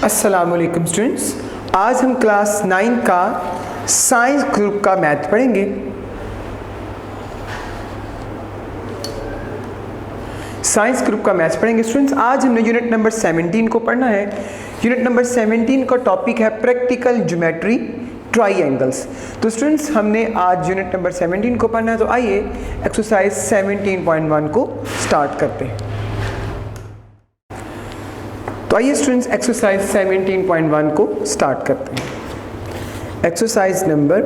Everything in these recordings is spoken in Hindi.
अस्सलामुअलैकुम स्टूडेंट्स, आज हम क्लास 9 का साइंस ग्रुप का मैथ पढ़ेंगे। साइंस ग्रुप का मैथ्स पढ़ेंगे स्टूडेंट्स। आज हमने यूनिट नंबर 17 को पढ़ना है। यूनिट नंबर 17 का टॉपिक है प्रैक्टिकल ज्योमेट्री ट्राइंगल्स। तो स्टूडेंट्स हमने आज यूनिट नंबर 17 को पढ़ना है, तो आइए एक्सरसाइज 17.1 को स्टार्ट करते हैं। तो आइए स्टूडेंट्स एक्सरसाइज 17.1 को स्टार्ट करते हैं। एक्सरसाइज नंबर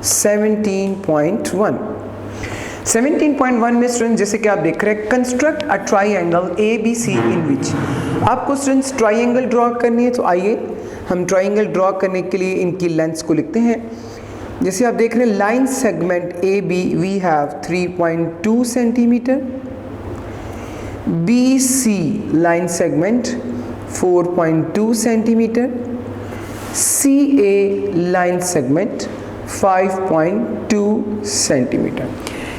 17.1 में स्टूडेंट जैसे कि आप देख रहे हैं, कंस्ट्रक्ट अ ट्राइंगल ABC इन विच। आपको स्टूडेंट्स ट्राइंगल ड्रॉ करनी है, तो आइए हम ट्राइंगल ड्रॉ करने के लिए इनकी लेंथ्स को लिखते हैं। जैसे आप देख रहे हैं, line segment AB we have 3.2 centimetre, BC line segment 4.2 centimetre, CA line segment 5.2 centimetre.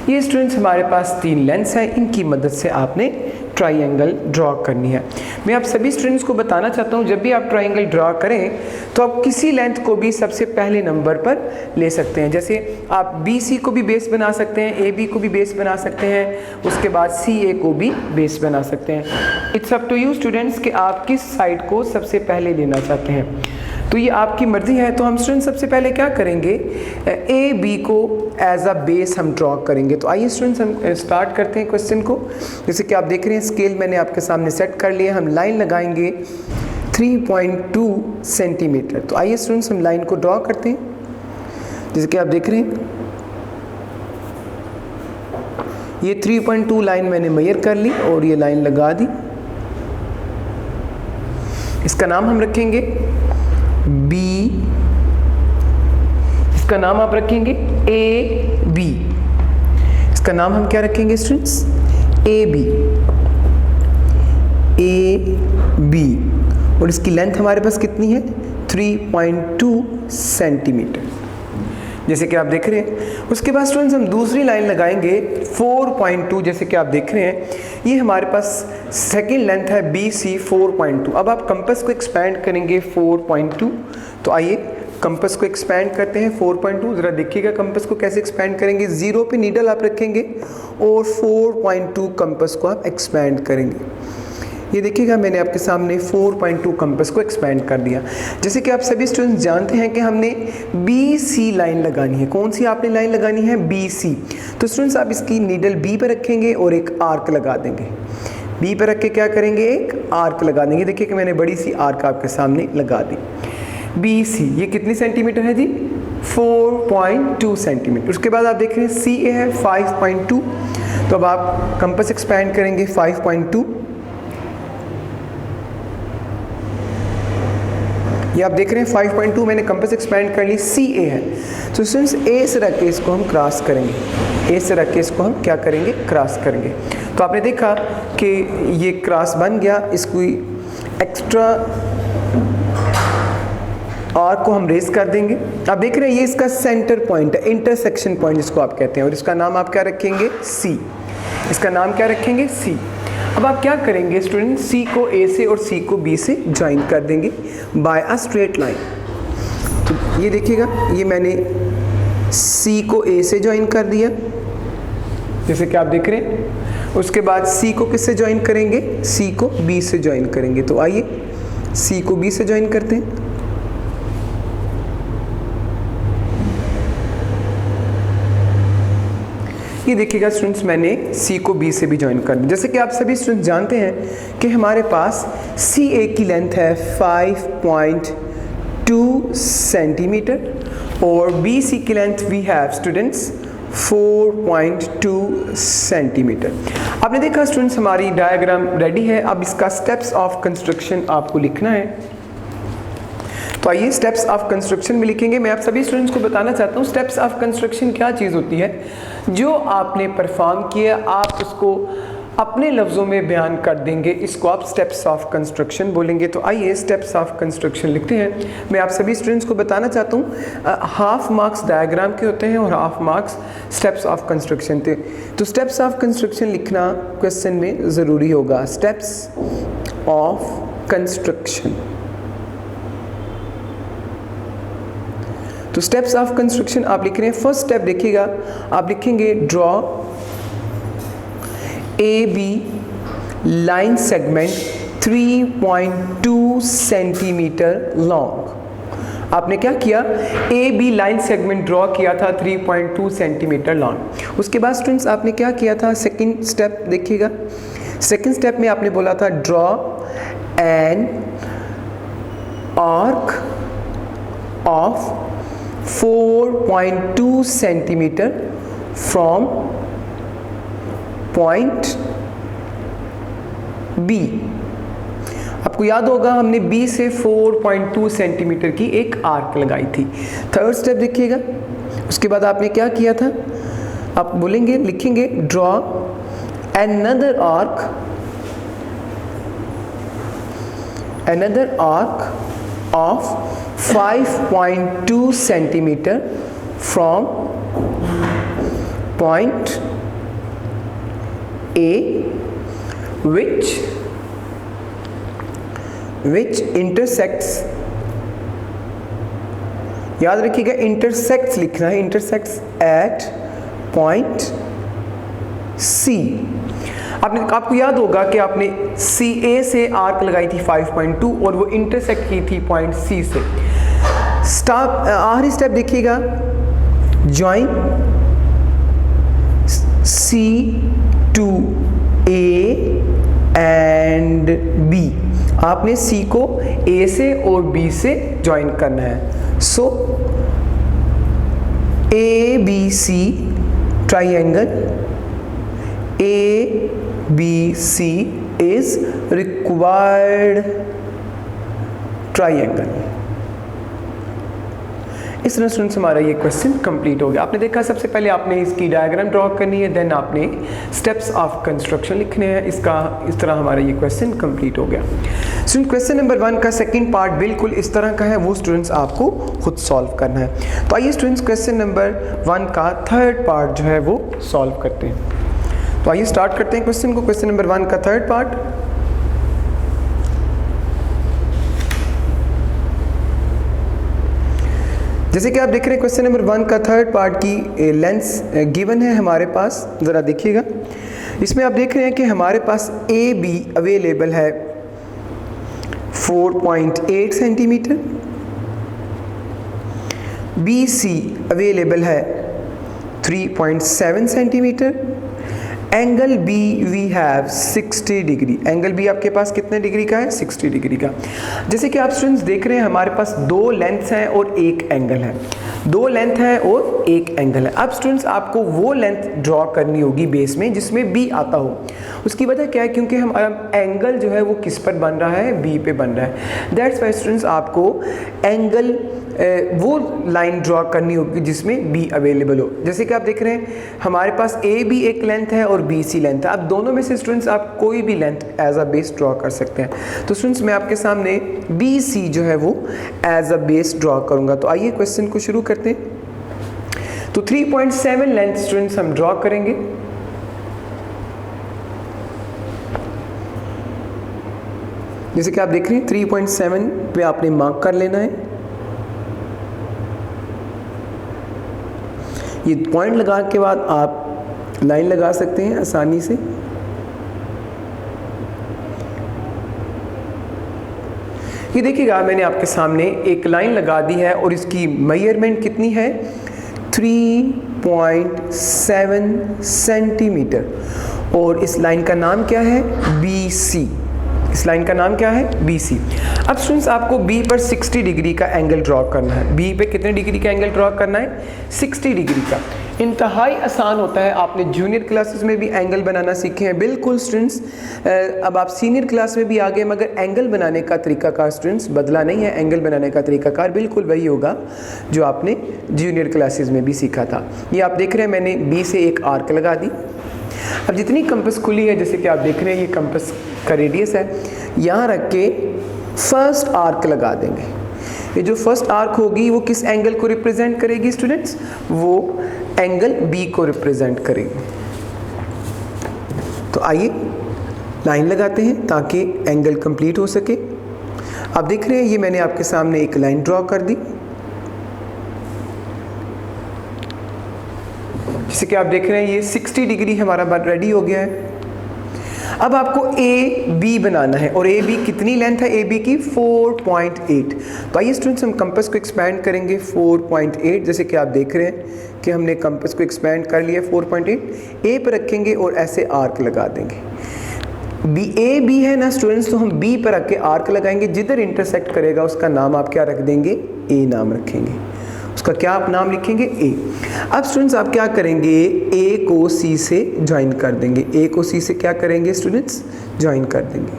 ये स्टूडेंट्स हमारे पास तीन लेंथ्स हैं, इनकी मदद से आपने ट्राइंगल ड्रॉ करनी है। मैं आप सभी स्टूडेंट्स को बताना चाहता हूँ, जब भी आप ट्राइंगल ड्रॉ करें तो आप किसी लेंथ को भी सबसे पहले नंबर पर ले सकते हैं। जैसे आप BC को भी बेस बना सकते हैं, AB को भी बेस बना सकते हैं, उसके बाद CA को भी बेस बना सकते हैं। It's up to you students कि आप किस साइड को सबसे पहले लेना चाहते हैं, तो ये आपकी मर्जी है। तो हम स्टूडेंट सबसे पहले क्या करेंगे, AB को एज अ बेस हम ड्रॉ करेंगे। तो आइए स्टूडेंट्स हम स्टार्ट करते हैं क्वेश्चन को। जैसे कि आप देख रहे हैं, स्केल मैंने आपके सामने सेट कर लिया। हम लाइन लगाएंगे 3.2 सेंटीमीटर। तो आइए स्टूडेंट्स हम लाइन को ड्रॉ करते हैं। जैसे कि आप देख रहे हैं, ये 3.2 लाइन मैंने मेजर कर ली और ये लाइन लगा दी। इसका नाम हम रखेंगे B, इसका नाम आप रखेंगे AB, इसका नाम हम क्या रखेंगे स्टूडेंट्स, AB, और इसकी लेंथ हमारे पास कितनी है, 3.2 सेंटीमीटर, जैसे कि आप देख रहे हैं। उसके बाद स्टूडेंट्स हम दूसरी लाइन लगाएंगे 4.2। जैसे कि आप देख रहे हैं, ये हमारे पास सेकंड लेंथ है BC 4.2। अब आप कंपास को एक्सपेंड करेंगे 4.2। तो आइए कंपास को एक्सपेंड करते हैं 4.2। ज़रा देखिएगा कंपास को कैसे एक्सपेंड करेंगे। 0 पे नीडल आप रखेंगे और 4.2 कंपास को आप एक्सपेंड करेंगे। ये देखिएगा, मैंने आपके सामने 4.2 कंपास को एक्सपेंड कर दिया। जैसे कि आप सभी स्टूडेंट्स जानते हैं कि हमने BC लाइन लगानी है। कौन सी आपने लाइन लगानी है, BC। तो स्टूडेंट्स आप इसकी नीडल B पर रखेंगे और एक आर्क लगा देंगे। B पर रख के क्या करेंगे, एक आर्क लगा देंगे। देखिए कि मैंने बड़ी सी आर्क आपके सामने लगा दी। BC ये कितनी सेंटीमीटर है जी, 4.2 सेंटीमीटर। उसके बाद आप देख रहे हैं CA है 5.2। तो अब आप कंपास एक्सपेंड करेंगे 5.2। ये आप देख रहे हैं 5.2 मैंने कंपास एक्सपेंड कर ली। CA है, तो स्टूडेंट्स A से रख के इसको हम क्रॉस करेंगे। A से रख के इसको हम क्या करेंगे, क्रॉस करेंगे। तो आपने देखा कि ये क्रॉस बन गया। इसको एक्स्ट्रा आर्क को हम रेस कर देंगे। आप देख रहे हैं, ये इसका सेंटर पॉइंट है, इंटरसेक्शन पॉइंट जिसको आप कहते हैं, और इसका नाम आप क्या रखेंगे, C। इसका नाम क्या रखेंगे, C। अब आप क्या करेंगे स्टूडेंट, C को A से और C को B से ज्वाइन कर देंगे बाय अ स्ट्रेट लाइन। तो ये देखिएगा, ये मैंने C को A से ज्वाइन कर दिया, जैसे कि आप देख रहे हैं। उसके बाद C को किससे ज्वाइन करेंगे, C को B से ज्वाइन करेंगे। तो आइए C को B से ज्वाइन करते हैं। ये देखिएगा स्टूडेंट्स, मैंने C को B से भी ज्वाइन कर दिया। जैसे कि आप सभी स्टूडेंट्स जानते हैं कि हमारे पास CA की लेंथ है 5.2 सेंटीमीटर और BC की length we have students 4.2 centimetre. आपने देखा स्टूडेंट्स, हमारी डायग्राम रेडी है। अब इसका स्टेप्स ऑफ कंस्ट्रक्शन आपको लिखना है। तो आइए स्टेप्स ऑफ कंस्ट्रक्शन में लिखेंगे। मैं आप सभी स्टूडेंट्स को बताना चाहता हूँ स्टेप्स ऑफ कंस्ट्रक्शन क्या चीज़ होती है। जो आपने परफॉर्म किया आप उसको अपने लफ्ज़ों में बयान कर देंगे, इसको आप स्टेप्स ऑफ कंस्ट्रक्शन बोलेंगे। तो आइए स्टेप्स ऑफ कंस्ट्रक्शन लिखते हैं। मैं आप सभी स्टूडेंट्स को बताना चाहता हूँ हाफ मार्क्स डायग्राम के होते हैं और half marks steps of construction थे। तो स्टेप्स ऑफ कंस्ट्रक्शन लिखना क्वेश्चन में ज़रूरी होगा। Steps of construction. तो स्टेप्स ऑफ कंस्ट्रक्शन आप लिख रहे हैं। फर्स्ट स्टेप देखिएगा, आप लिखेंगे draw A B line segment 3.2 centimetre long. आपने क्या किया, A B line segment draw किया था 3.2 सेंटीमीटर लॉन्ग। उसके बाद स्टूडेंट्स आपने क्या किया था, सेकंड स्टेप देखिएगा। सेकंड स्टेप में आपने बोला था draw an arc of 4.2 centimetre from point B. आपको याद होगा हमने B से 4.2 सेंटीमीटर की एक आर्क लगाई थी। थर्ड स्टेप देखिएगा, उसके बाद आपने क्या किया था, आप बोलेंगे, लिखेंगे draw another arc of 5.2 centimeter from point A which intersects, याद रखिएगा intersects लिखना है, intersects at point C। आपको याद होगा कि आपने CA से आर्क लगाई थी 5.2 और वो इंटरसेक्ट की थी पॉइंट C से। आखिरी स्टेप देखिएगा, join C to A and B। आपने C को A से और B से ज्वाइन करना है। सो ABC triangle ABC is required triangle। इस तरह स्टूडेंट्स हमारा ये क्वेश्चन कंप्लीट हो गया। आपने देखा सबसे पहले आपने इसकी डायग्राम ड्रॉ करनी है, देन आपने स्टेप्स ऑफ कंस्ट्रक्शन लिखने हैं। इस तरह हमारा ये क्वेश्चन कंप्लीट हो गया। स्टूडेंट क्वेश्चन नंबर 1 का सेकंड पार्ट बिल्कुल इस तरह का है, वो स्टूडेंट्स आपको खुद सॉल्व करना है। तो आइए स्टूडेंट्स क्वेश्चन नंबर 1 का थर्ड पार्ट जो है वो सॉल्व करते हैं। तो आइए स्टार्ट करते हैं क्वेश्चन को। क्वेश्चन नंबर 1 का थर्ड पार्ट, जैसे कि आप देख रहे हैं क्वेश्चन नंबर 1 का थर्ड पार्ट की लेंस गिवन है हमारे पास, ज़रा देखिएगा। इसमें आप देख रहे हैं कि हमारे पास ए बी अवेलेबल है 4.8 सेंटीमीटर, बी सी अवेलेबल है 3.7 centimetre, angle B we have 60 degree. Angle B आपके पास कितने डिग्री का है, 60 डिग्री का। जैसे कि आप स्टूडेंट्स देख रहे हैं हमारे पास दो लेंथ हैं और एक एंगल है, दो लेंथ है और एक एंगल है। अब स्टूडेंट्स आपको वो लेंथ ड्रॉ करनी होगी बेस में जिसमें बी आता हो। उसकी वजह क्या है, क्योंकि हमारा एंगल जो है वो किस पर बन रहा है, बी पे बन रहा है। दैट्स वाई स्टूडेंट्स आपको एंगल वो लाइन ड्रॉ करनी होगी जिसमें बी अवेलेबल हो। जैसे कि आप देख रहे हैं हमारे पास ए बी एक लेंथ है और बी सी लेंथ है। अब दोनों में से स्टूडेंट्स आप कोई भी length as a base draw कर सकते हैं। तो स्टूडेंट्स मैं आपके सामने बी सी जो है वो एज अ बेस ड्रॉ करूँगा। तो आइए क्वेश्चन को शुरू करते हैं। तो 3.7 लेंथ स्टूडेंट्स हम ड्रॉ करेंगे। जैसे कि आप देख रहे हैं 3.7 पे आपने मार्क कर लेना है। ये पॉइंट लगा के बाद आप लाइन लगा सकते हैं आसानी से। ये देखिएगा मैंने आपके सामने एक लाइन लगा दी है और इसकी मेजरमेंट कितनी है, 3.7 सेंटीमीटर। और इस लाइन का नाम क्या है, BC। इस लाइन का नाम क्या है, BC। अब स्टूडेंट्स आपको B पर 60 डिग्री का एंगल ड्रॉ करना है। B पे कितने डिग्री का एंगल ड्रॉ करना है, 60 डिग्री का। इंतहाई आसान होता है, आपने जूनियर क्लासेस में भी एंगल बनाना सीखे हैं बिल्कुल स्टूडेंट्स। अब आप सीनियर क्लास में भी आ गए, मगर एंगल बनाने का तरीकाकार स्टूडेंट्स बदला नहीं है। एंगल बनाने का तरीकाकार बिल्कुल वही होगा जो आपने जूनियर क्लासेस में भी सीखा था। ये आप देख रहे हैं मैंने B से एक आर्क लगा दी। अब जितनी कंपास खुली है, जैसे कि आप देख रहे हैं ये कंपास का रेडियस है, यहाँ रख के फर्स्ट आर्क लगा देंगे। ये जो फर्स्ट आर्क होगी वो किस एंगल को रिप्रेजेंट करेगी स्टूडेंट्स, वो एंगल B को रिप्रेजेंट करेगी। तो आइए लाइन लगाते हैं ताकि एंगल कंप्लीट हो सके। आप देख रहे हैं ये मैंने आपके सामने एक लाइन ड्रॉ कर दी, जैसे कि आप देख रहे हैं ये 60 डिग्री हमारा बात रेडी हो गया है। अब आपको ए बी बनाना है, और ए बी कितनी लेंथ है ए बी की 4.8। तो आइए स्टूडेंट्स हम कंपास को एक्सपैंड करेंगे 4.8। जैसे कि आप देख रहे हैं कि हमने कंपास को एक्सपैंड कर लिया 4.8, ए पर रखेंगे और ऐसे आर्क लगा देंगे। बी ए बी है ना स्टूडेंट्स, तो हम बी पर रख के आर्क लगाएंगे, जिधर इंटरसेक्ट करेगा उसका नाम आप क्या रख देंगे, ए नाम रखेंगे, उसका क्या आप नाम लिखेंगे, ए। अब स्टूडेंट्स आप क्या करेंगे, ए को सी से ज्वाइन कर देंगे, ए को सी से क्या करेंगे स्टूडेंट्स, ज्वाइन कर देंगे।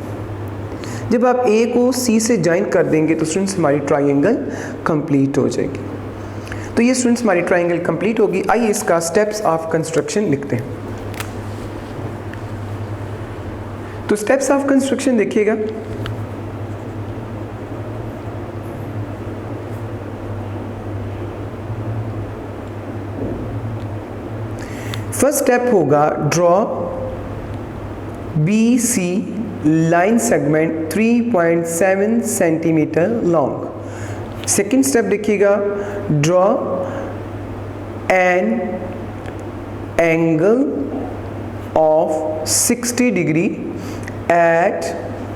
जब आप ए को सी से ज्वाइन कर देंगे तो स्टूडेंट्स हमारी ट्राइंगल कंप्लीट हो जाएगी। तो ये स्टूडेंट्स हमारी ट्राइंगल कंप्लीट होगी। आइए इसका स्टेप्स ऑफ कंस्ट्रक्शन लिखते हैं। तो स्टेप्स ऑफ कंस्ट्रक्शन देखिएगा, फर्स्ट स्टेप होगा draw B C line segment 3.7 centimetre long. Second step देखिएगा, draw an angle of 60 degree at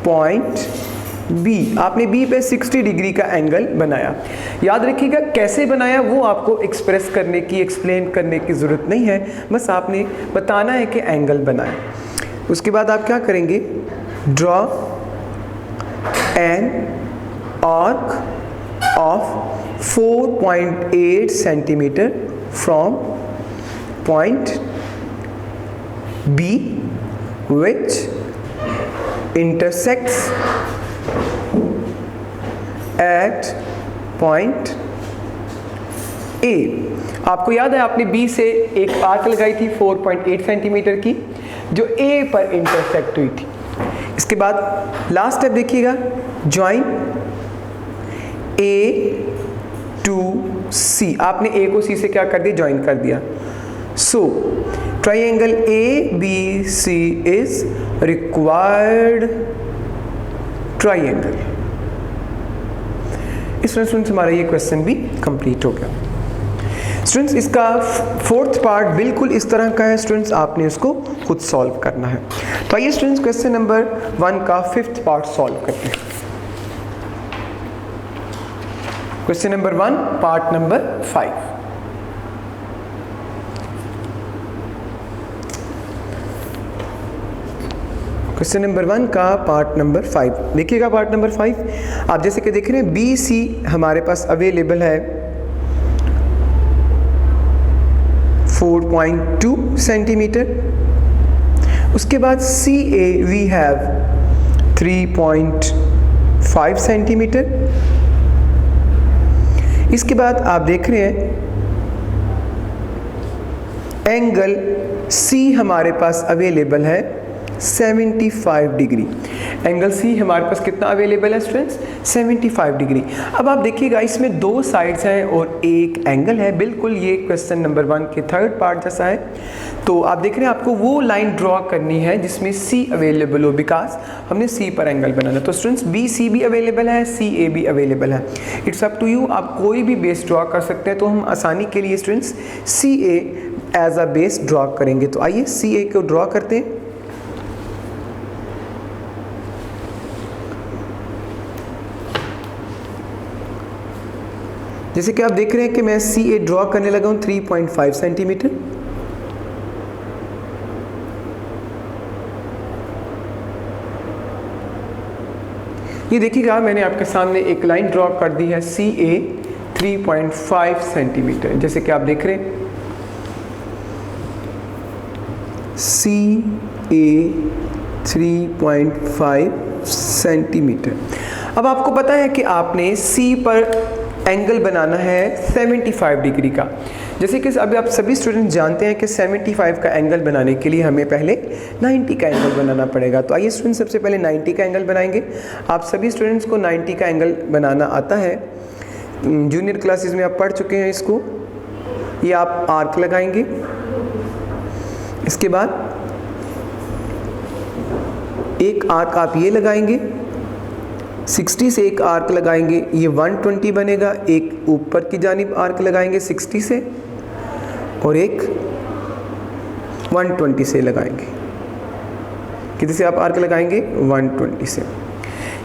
point B. आपने बी पे 60 डिग्री का एंगल बनाया। याद रखिएगा कैसे बनाया वो आपको एक्सप्रेस करने की, एक्सप्लेन करने की ज़रूरत नहीं है, बस आपने बताना है कि एंगल बनाया। उसके बाद आप क्या करेंगे, draw an arc of 4.8 centimetre from point B which intersects at point A। आपको याद है आपने B से एक आर्क लगाई थी 4.8 सेंटीमीटर की, जो A पर इंटरसेक्ट हुई थी। इसके बाद लास्ट स्टेप देखिएगा, ज्वाइन A to C। आपने A को C से क्या कर दिया, ज्वाइन कर दिया। So triangle ABC is required triangle। इस तरह स्टूडेंट्स हमारा ये क्वेश्चन भी कंप्लीट हो गया। स्टूडेंट्स इसका फोर्थ पार्ट बिल्कुल इस तरह का है स्टूडेंट्स, आपने इसको खुद सॉल्व करना है। तो आइए स्टूडेंट्स क्वेश्चन नंबर 1 का फिफ्थ पार्ट सॉल्व करते हैं। Question number 1 part number 5। Question number 1 का पार्ट नंबर 5 देखिएगा। पार्ट नंबर 5 आप जैसे कि देख रहे हैं बी सी हमारे पास अवेलेबल है 4.2 सेंटीमीटर। उसके बाद सी ए वी हैव 3.5 सेंटीमीटर। इसके बाद आप देख रहे हैं एंगल सी हमारे पास अवेलेबल है 75 डिग्री। एंगल सी हमारे पास कितना अवेलेबल है स्टूडेंट्स, 75 डिग्री। अब आप देखिएगा इसमें दो साइड्स हैं और एक एंगल है, बिल्कुल ये क्वेश्चन नंबर 1 के थर्ड पार्ट जैसा है। तो आप देख रहे हैं आपको वो लाइन ड्रॉ करनी है जिसमें सी अवेलेबल हो, बिकॉज हमने सी पर एंगल बनाना। तो स्टूडेंट्स बी सी भी अवेलेबल है, सी ए भी अवेलेबल है, इट्स अप टू यू, आप कोई भी बेस ड्रॉ कर सकते हैं। तो हम आसानी के लिए students C A as a base draw करेंगे। तो आइए सी ए को ड्रॉ करते हैं। जैसे कि आप देख रहे हैं कि मैं सी ए ड्रॉ करने लगा हूं 3.5 सेंटीमीटर। ये देखिएगा मैंने आपके सामने एक लाइन ड्रॉ कर दी है सी ए 3.5 सेंटीमीटर। जैसे कि आप देख रहे हैं सी ए 3.5 सेंटीमीटर। अब आपको पता है कि आपने सी पर एंगल बनाना है 75 डिग्री का। जैसे कि अभी आप सभी स्टूडेंट जानते हैं कि 75 का एंगल बनाने के लिए हमें पहले 90 का एंगल बनाना पड़ेगा। तो आइए स्टूडेंट सबसे पहले 90 का एंगल बनाएंगे। आप सभी स्टूडेंट्स को 90 का एंगल बनाना आता है, जूनियर क्लासेस में आप पढ़ चुके हैं इसको। ये आप आर्क लगाएंगे, इसके बाद एक आर्क आप ये लगाएंगे 60 से एक आर्क लगाएंगे, ये 120 बनेगा। एक ऊपर की जानिब आर्क लगाएंगे 60 से और एक 120 से लगाएंगे। कितने से आप आर्क लगाएंगे? 120 से।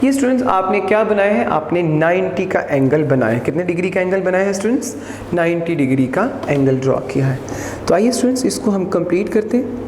ये स्टूडेंट्स आपने क्या बनाया है? आपने 90 का एंगल बनाया है। कितने डिग्री का एंगल बनाया है स्टूडेंट्स? 90 डिग्री का एंगल ड्रॉ किया है। तो आइए स्टूडेंट्स इसको हम कंप्लीट करते हैं।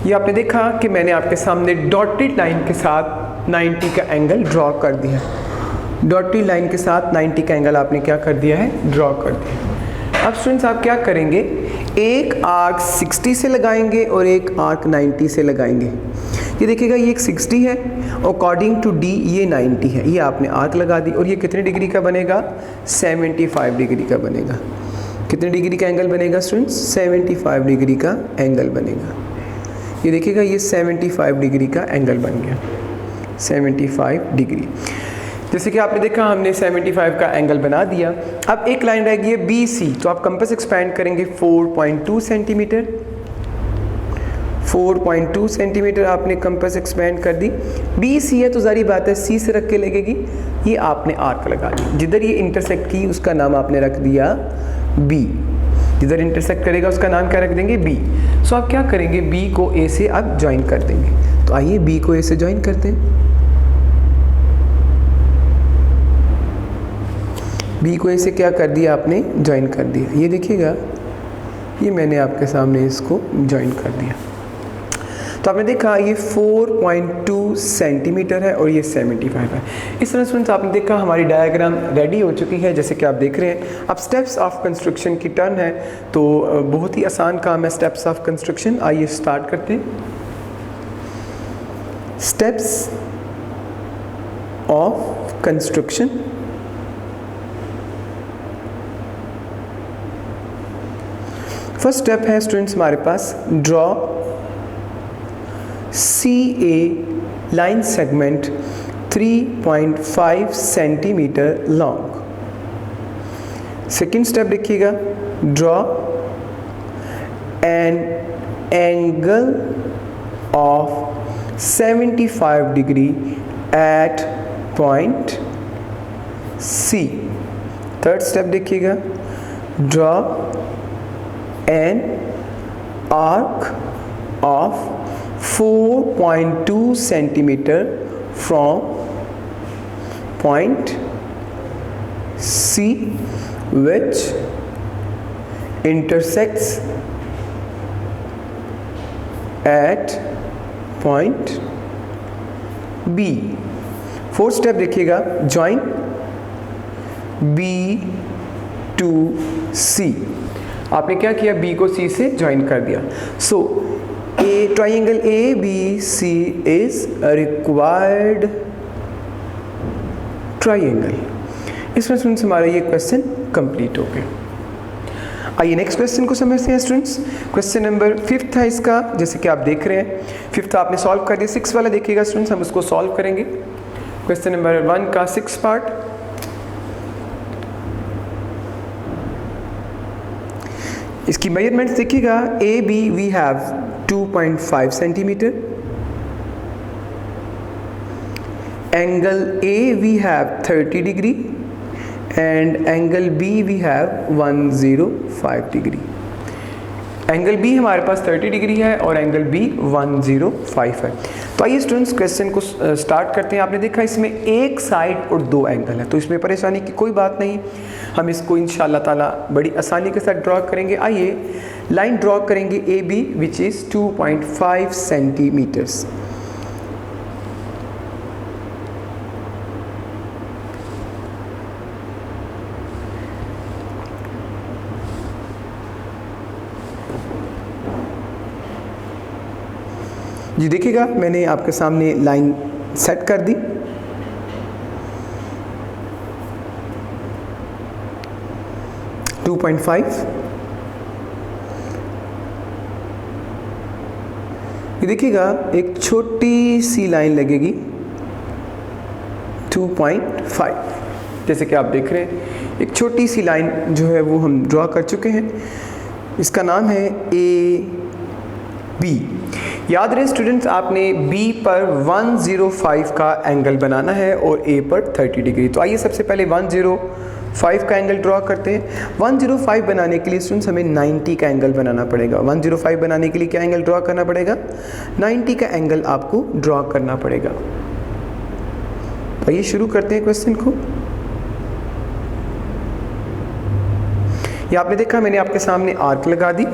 ये आपने देखा कि मैंने आपके सामने डॉटेड लाइन के साथ 90 का एंगल ड्रॉ कर दिया है। डॉटेड लाइन के साथ 90 का एंगल आपने क्या कर दिया है? ड्रॉ कर दिया। अब स्टूडेंट्स आप क्या करेंगे? एक आर्क 60 से लगाएंगे और एक आर्क 90 से लगाएंगे। ये देखिएगा ये एक 60 है, अकॉर्डिंग टू डी ये 90 है। ये आपने आर्क लगा दी और ये कितने डिग्री का बनेगा? 75 डिग्री का बनेगा। कितने डिग्री का एंगल बनेगा स्टूडेंट्स? 75 डिग्री का एंगल बनेगा। ये देखिएगा ये 75 डिग्री का एंगल बन गया, 75 डिग्री। जैसे कि आपने देखा हमने 75 का एंगल बना दिया। अब एक लाइन रह गई है BC, तो आप कंपास एक्सपैंड करेंगे 4.2 सेंटीमीटर। 4.2 सेंटीमीटर आपने कंपास एक्सपैंड कर दी। BC है तो जारी बात है C से रख के लगेगी। ये आपने आर्क लगा दी, जिधर ये इंटरसेक्ट की उसका नाम आपने रख दिया B। जिधर इंटरसेक्ट करेगा उसका नाम क्या रख देंगे? B। सो आप क्या करेंगे? B को A से आप ज्वाइन कर देंगे। तो आइए B को A से ज्वाइन करते हैं। B को A से क्या कर दिया आपने? ज्वाइन कर दिया। ये देखिएगा ये मैंने आपके सामने इसको ज्वाइन कर दिया। तो आपने देखा ये 4.2 सेंटीमीटर है और ये 75 है। इस तरह स्टूडेंट्स आपने देखा हमारी डायग्राम रेडी हो चुकी है, जैसे कि आप देख रहे हैं। अब स्टेप्स ऑफ कंस्ट्रक्शन की टर्न है, तो बहुत ही आसान काम है स्टेप्स ऑफ कंस्ट्रक्शन। आइए स्टार्ट करते हैं। Steps of construction. First step है स्टूडेंट्स हमारे पास, draw CA line segment 3.5 centimetre long. Second step देखिएगा, draw an angle of 75 degree at point C। Third step देखिएगा, draw an arc of 4.2 centimeter from point C which intersects at point B। Fourth step देखिएगा, join B to C। आपने क्या किया? B को C से ज्वाइन कर दिया। सो A triangle ABC is a required triangle। इसमें स्टूडेंट्स हमारा ये क्वेश्चन कंप्लीट हो गया। आइए नेक्स्ट क्वेश्चन को समझते हैं स्टूडेंट्स। क्वेश्चन नंबर 5 है इसका, जैसे कि आप देख रहे हैं। 5 आपने सॉल्व कर दिया। 6 वाला देखिएगा स्टूडेंट्स, हम उसको सॉल्व करेंगे। क्वेश्चन नंबर 1 का 6 पार्ट। इसकी मेजरमेंट्स देखिएगा, AB we have 2.5 centimetre, angle A we have 30 degree and angle B we have 105 degree. Angle B हमारे पास 30 डिग्री है और एंगल B 105 है। तो आइए स्टूडेंट्स क्वेश्चन को स्टार्ट करते हैं। आपने देखा इसमें एक साइड और 2 एंगल है, तो इसमें परेशानी की कोई बात नहीं। हम इसको इंशाल्लाह ताला बड़ी आसानी के साथ ड्रॉ करेंगे। आइए लाइन ड्रॉ करेंगे AB विच इज़ 2.5 सेंटीमीटर्स। जी देखिएगा मैंने आपके सामने लाइन सेट कर दी। ये देखिएगा एक छोटी सी लाइन लगेगी 2.5, जैसे कि आप देख रहे हैं एक छोटी सी लाइन जो है वो हम ड्रॉ कर चुके हैं। इसका नाम है ए बी। याद रहे स्टूडेंट्स, आपने B पर 105 का एंगल बनाना है और A पर 30 डिग्री। तो आइए सबसे पहले 105 का एंगल ड्रॉ करते हैं। 105 बनाने के लिए स्टूडेंट्स हमें 90 का एंगल बनाना पड़ेगा। 105 बनाने के लिए क्या एंगल ड्रॉ करना पड़ेगा? 90 का एंगल आपको ड्रॉ करना पड़ेगा। तो आइए शुरू करते हैं क्वेश्चन को। ये आपने देखा, मैंने आपके सामने आर्क लगा दी।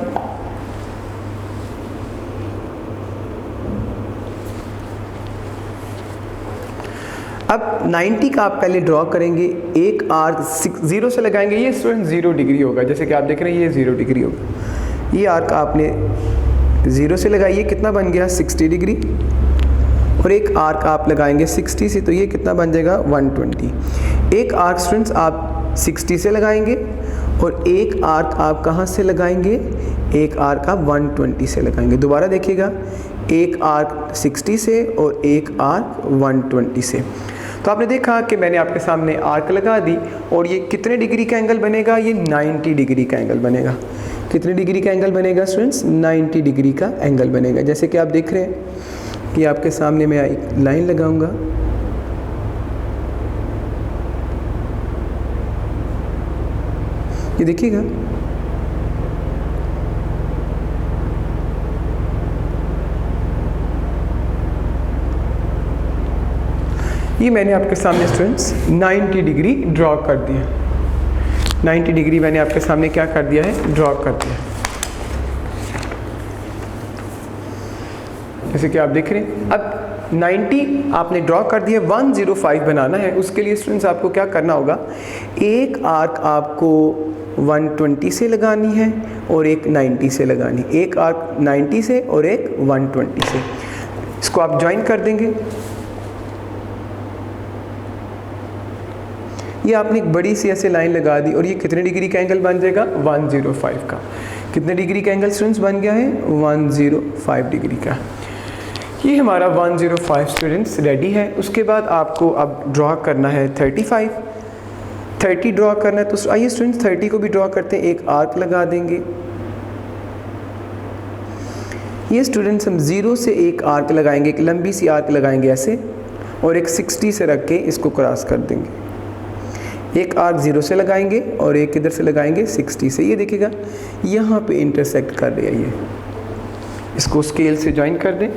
अब 90 का आप पहले ड्रॉ करेंगे। एक आर्क 0 से लगाएंगे, ये स्टूडेंट 0 डिग्री होगा, जैसे कि आप देख रहे हैं ये 0 डिग्री होगा। ये आर्क आपने 0 से लगाइए, कितना बन गया? 60 डिग्री। और एक आर्क आप लगाएंगे 60 से, तो ये कितना बन जाएगा? 120। एक आर्क स्टूडेंट्स आप 60 से लगाएंगे और एक आर्क आप कहाँ से लगाएंगे? एक आर्क आप 120 से लगाएंगे। दोबारा देखिएगा, एक आर्क 60 से और एक आर्क 120 से। तो आपने देखा कि मैंने आपके सामने आर्क लगा दी और ये कितने डिग्री का एंगल बनेगा? ये 90 डिग्री का एंगल बनेगा। कितने डिग्री का एंगल बनेगा स्टूडेंट्स? 90 डिग्री का एंगल बनेगा। जैसे कि आप देख रहे हैं कि आपके सामने मैं एक लाइन लगाऊंगा। ये देखिएगा, ये मैंने आपके सामने स्टूडेंट्स 90 डिग्री ड्रॉ कर दिया। 90 डिग्री मैंने आपके सामने क्या कर दिया है? ड्रॉ कर दिया। जैसे कि आप देख रहे हैं, अब 90 आपने ड्रॉ कर दिया। 105 बनाना है, उसके लिए स्टूडेंट्स आपको क्या करना होगा? एक आर्क आपको 120 से लगानी है और एक 90 से लगानी। एक आर्क 90 से और एक 120 से, इसको आप ज्वाइन कर देंगे। ये आपने एक बड़ी सी ऐसे लाइन लगा दी और ये कितने डिग्री का एंगल बन जाएगा? 105 का। कितने डिग्री का एंगल स्टूडेंट्स बन गया है? 105 डिग्री का। ये हमारा 105 स्टूडेंट्स रेडी है। उसके बाद आपको अब ड्रॉ करना है 35। 30 ड्रॉ करना है, तो आइए स्टूडेंट्स 30 को भी ड्रॉ करते हैं। एक आर्क लगा देंगे। ये स्टूडेंट्स हम 0 से एक आर्क लगाएंगे, एक लंबी सी आर्क लगाएंगे ऐसे, और एक 60 से रख के इसको क्रॉस कर देंगे। एक आर्क 0 से लगाएंगे और एक इधर से लगाएंगे 60 से। ये देखिएगा यहाँ पे इंटरसेक्ट कर रही है। ये इसको स्केल से ज्वाइन कर दें।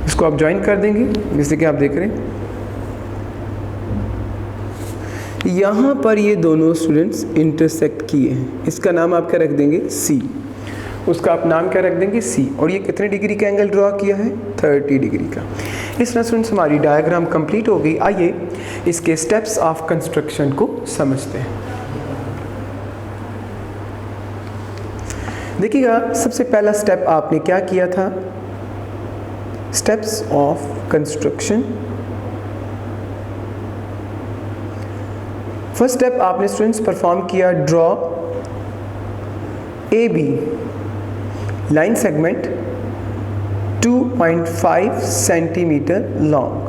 इसको आप ज्वाइन कर देंगे, जैसे कि आप देख रहे हैं यहाँ पर ये दोनों स्टूडेंट्स इंटरसेक्ट किए हैं। इसका नाम आप क्या रख देंगे? C। उसका आप नाम क्या रख देंगे? C। और ये कितने डिग्री का एंगल ड्रॉ किया है? 30 डिग्री का। इस तरह स्टूडेंट्स हमारी डायग्राम कंप्लीट हो गई। आइए इसके स्टेप्स ऑफ कंस्ट्रक्शन को समझते हैं। देखिएगा, सबसे पहला स्टेप आपने क्या किया था? Steps of construction. First step आपने स्टूडेंट्स परफॉर्म किया, draw AB line segment 2.5 centimetre long.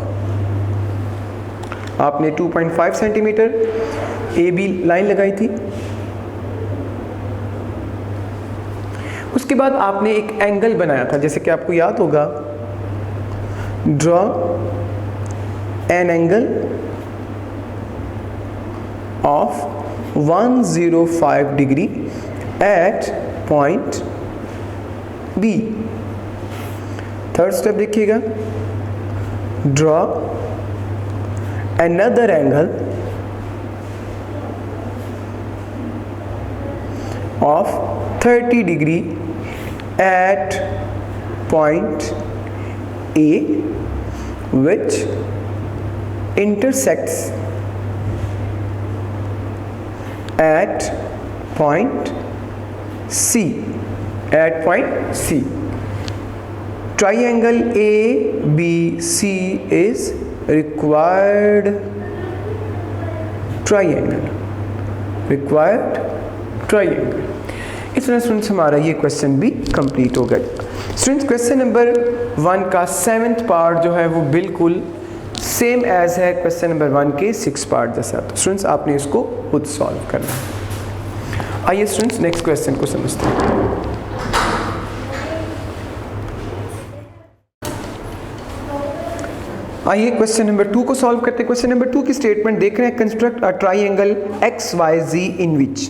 आपने 2.5 सेंटीमीटर AB लाइन लगाई थी। उसके बाद आपने एक एंगल बनाया था, जैसे कि आपको याद होगा, draw an angle of 105 degree at point B। Third step देखिएगा, draw another angle of 30 degree at point A which intersects at point C। At point C, triangle ABC is required triangle, required triangle. इस तरह स्टूडेंट्स हमारा ये क्वेश्चन भी कंप्लीट हो गया। स्टूडेंट्स क्वेश्चन नंबर 1 का 7th पार्ट जो है वो बिल्कुल सेम एज है क्वेश्चन नंबर 1 के 6 पार्ट जैसा। तो स्टूडेंट्स आपने इसको खुद सॉल्व करना है। आइए स्टूडेंट्स नेक्स्ट क्वेश्चन को समझते हैं। आइए क्वेश्चन नंबर 2 को सॉल्व करते हैं। क्वेश्चन नंबर 2 की स्टेटमेंट देख रहे हैं, कंस्ट्रक्ट अ ट्राइंगल XYZ इन विच।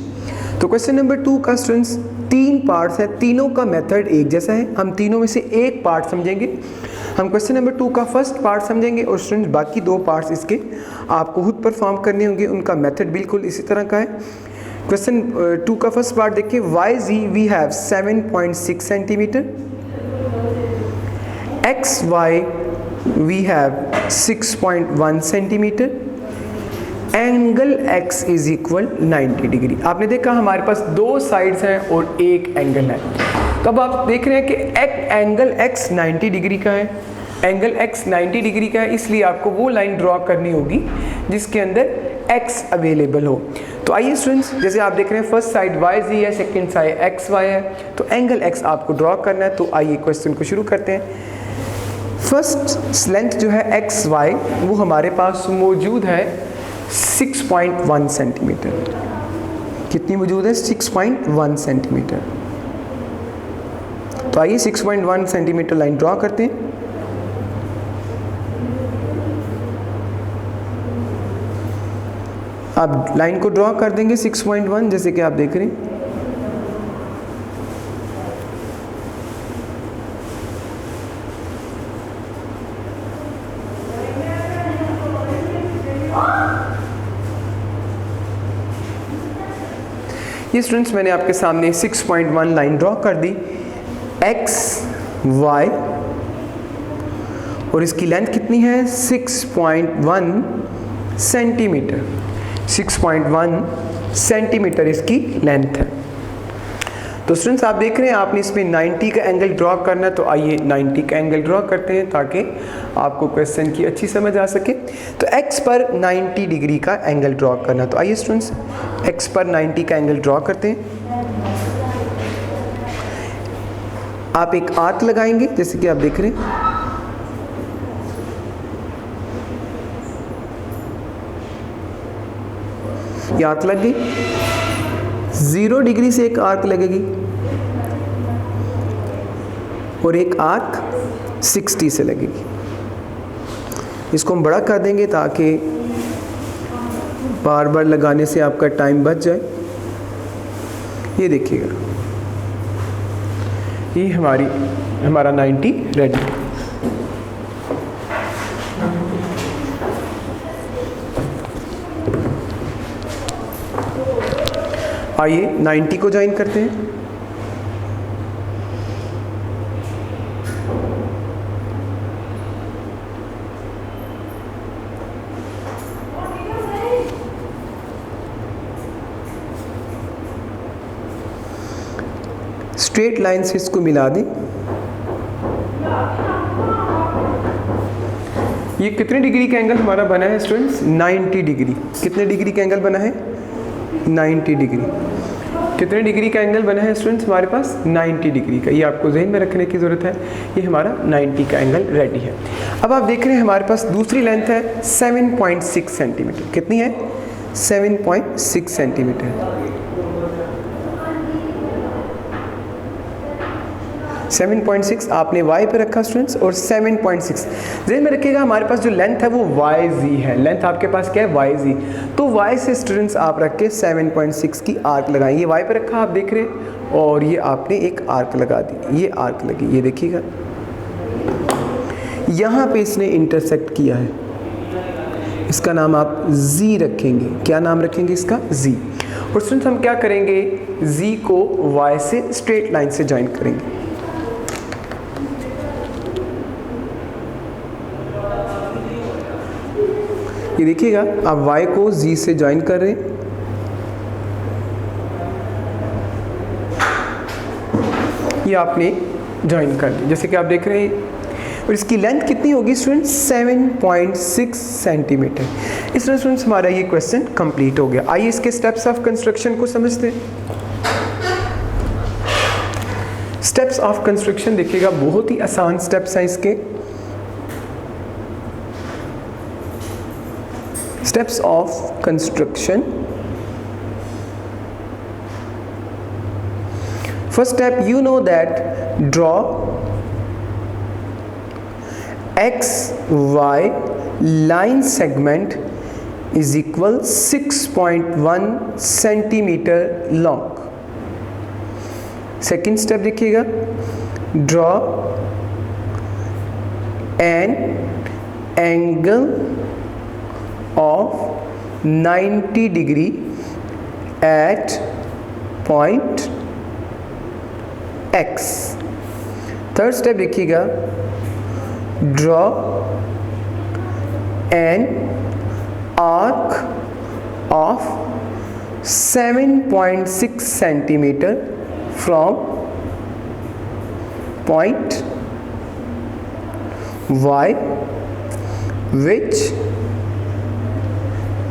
तो क्वेश्चन नंबर 2 का स्टूडेंट्स 3 पार्ट्स है, तीनों का मेथड एक जैसा है। हम तीनों में से एक पार्ट समझेंगे। हम क्वेश्चन नंबर 2 का फर्स्ट पार्ट समझेंगे और स्टूडेंट्स बाकी 2 पार्ट्स इसके आपको खुद परफॉर्म करने होंगे। उनका मेथड बिल्कुल इसी तरह का है। क्वेश्चन 2 का फर्स्ट पार्ट देखिए, YZ we have 7.6 centimetre, XY we have 6.1 centimetre, angle x is equal 90 degree. आपने देखा हमारे पास 2 साइड्स हैं और एक एंगल है। तो अब आप देख रहे हैं कि एंगल x 90 डिग्री का है, एंगल x 90 डिग्री का है, इसलिए आपको वो लाइन ड्रॉ करनी होगी जिसके अंदर x अवेलेबल हो। तो आइए स्टूडेंट्स, जैसे आप देख रहे हैं फर्स्ट साइड YZ है, सेकेंड साइड XY है, तो एंगल x आपको ड्रॉ करना है। तो आइए क्वेश्चन को शुरू करते हैं। फर्स्ट लेंथ जो है XY वो हमारे पास मौजूद है 6.1 सेंटीमीटर। कितनी मौजूद है? 6.1 सेंटीमीटर। तो आइए 6.1 सेंटीमीटर लाइन ड्रॉ करते हैं। अब लाइन को ड्रॉ कर देंगे 6.1 जैसे कि आप देख रहे हैं। ये स्टूडेंट्स मैंने आपके सामने 6.1 लाइन ड्रॉ कर दी, XY, और इसकी लेंथ कितनी है? 6.1 सेंटीमीटर। 6.1 सेंटीमीटर इसकी लेंथ है। तो स्टूडेंट्स आप देख रहे हैं आपने इसमें 90 का एंगल ड्रॉ करना है। तो आइए 90 का एंगल ड्रॉ करते हैं ताकि आपको क्वेश्चन की अच्छी समझ आ सके। तो x पर 90 डिग्री का एंगल ड्रॉ करना। तो आइए स्टूडेंट्स x पर 90 का एंगल ड्रॉ करते हैं। आप एक आर्क लगाएंगे जैसे कि आप देख रहे हैं। ये आर्क लग गई। 0 डिग्री से एक आर्क लगेगी और एक आर्क 60 से लगेगी। इसको हम बड़ा कर देंगे ताकि बार बार लगाने से आपका टाइम बच जाए। ये देखिएगा, ये हमारा 90 रेडी। आइए 90 को ज्वाइन करते हैं। स्ट्रेट लाइन से इसको मिला दें। ये कितने डिग्री का एंगल हमारा बना है स्टूडेंट्स? 90 डिग्री। कितने डिग्री का एंगल बना है? 90 डिग्री। कितने डिग्री का एंगल बना है स्टूडेंट्स हमारे पास? 90 डिग्री का। ये आपको जहन में रखने की ज़रूरत है। ये हमारा 90 का एंगल रेडी है। अब आप देख रहे हैं हमारे पास दूसरी लेंथ है 7.6 सेंटीमीटर। कितनी है? 7.6 सेंटीमीटर। 7.6 आपने y पे रखा स्टूडेंट्स और 7.6 ज़हन में रखिएगा हमारे पास जो लेंथ है वो YZ है। लेंथ आपके पास क्या है? YZ। तो y से स्टूडेंट्स आप रख के 7.6 की आर्क लगाएं। ये y पे रखा आप देख रहे हैं और ये आपने एक आर्क लगा दी। ये आर्क लगी, ये देखिएगा यहाँ पे इसने इंटरसेक्ट किया है। इसका नाम आप Z रखेंगे। क्या नाम रखेंगे इसका? Z। और स्टूडेंट्स हम क्या करेंगे? Z को y से स्ट्रेट लाइन से ज्वाइन करेंगे। ये देखिएगा आप y को z से ज्वाइन कर रहे हैं। ये आपने ज्वाइन कर दी जैसे कि आप देख रहे हैं। और इसकी लेंथ कितनी होगी स्टूडेंट्स 7.6 सेंटीमीटर। इस तरह स्टूडेंट्स हमारा ये क्वेश्चन कंप्लीट हो गया। आइए इसके स्टेप्स ऑफ कंस्ट्रक्शन को समझते हैं। स्टेप्स ऑफ कंस्ट्रक्शन देखिएगा, बहुत ही आसान स्टेप्स हैं इसके। Steps of construction, first step, you know that draw XY line segment is equal 6.1 centimeter long. Second step देखिएगा, draw an angle of 90 degree at point X. Third step देखिएगा, draw an arc of 7.6 centimetre from point Y which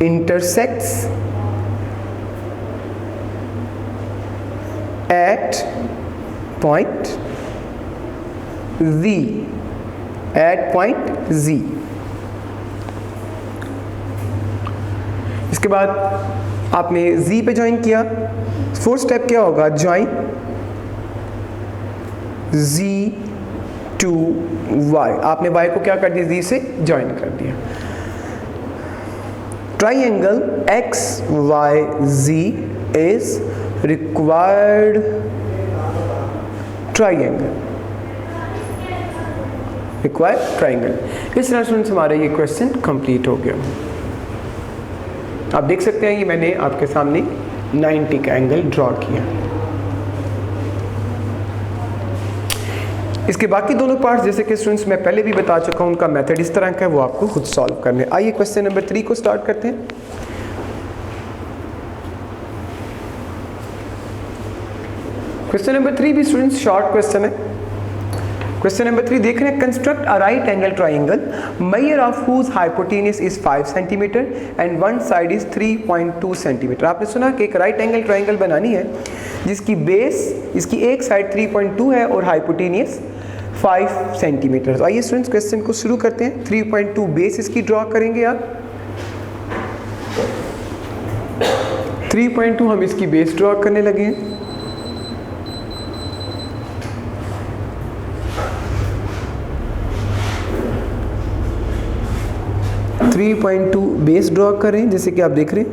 intersects at point Z, at point Z। इसके बाद आपने Z पे ज्वाइन किया। फोर्थ स्टेप क्या होगा, ज्वाइन Z to Y। आपने Y को क्या कर दिया, Z से ज्वाइन कर दिया। Triangle XYZ is required triangle, required triangle. इस तरह स्टूडेंट्स हमारा ये क्वेश्चन कंप्लीट हो गया। आप देख सकते हैं ये मैंने आपके सामने 90 का एंगल ड्रॉ किया। इसके बाकी दोनों पार्ट्स जैसे कि स्टूडेंट्स मैं पहले भी बता चुका हूं, उनका मेथड इस तरह का है, वो आपको खुद सॉल्व करने। आइए क्वेश्चन नंबर 3 को स्टार्ट करते हैं। क्वेश्चन नंबर 3 भी स्टूडेंट्स शॉर्ट क्वेश्चन है। क्वेश्चन नंबर 3 देख रहे हैं, construct a right angle triangle measure of whose hypotenuse is 5 centimetre and one side is 3.2 centimetre. आपने सुना कि एक राइट एंगल ट्राइंगल बनानी है जिसकी बेस, इसकी एक साइड 3.2 है और हाइपोटेन्यूज 5 सेंटीमीटर। तो आइए स्टूडेंट्स क्वेश्चन को शुरू करते हैं। 3.2 बेस इसकी ड्रॉ करेंगे आप। 3.2 हम इसकी बेस ड्रॉ करने लगे हैं। बेस ड्रॉ करें जैसे कि आप देख रहे हैं।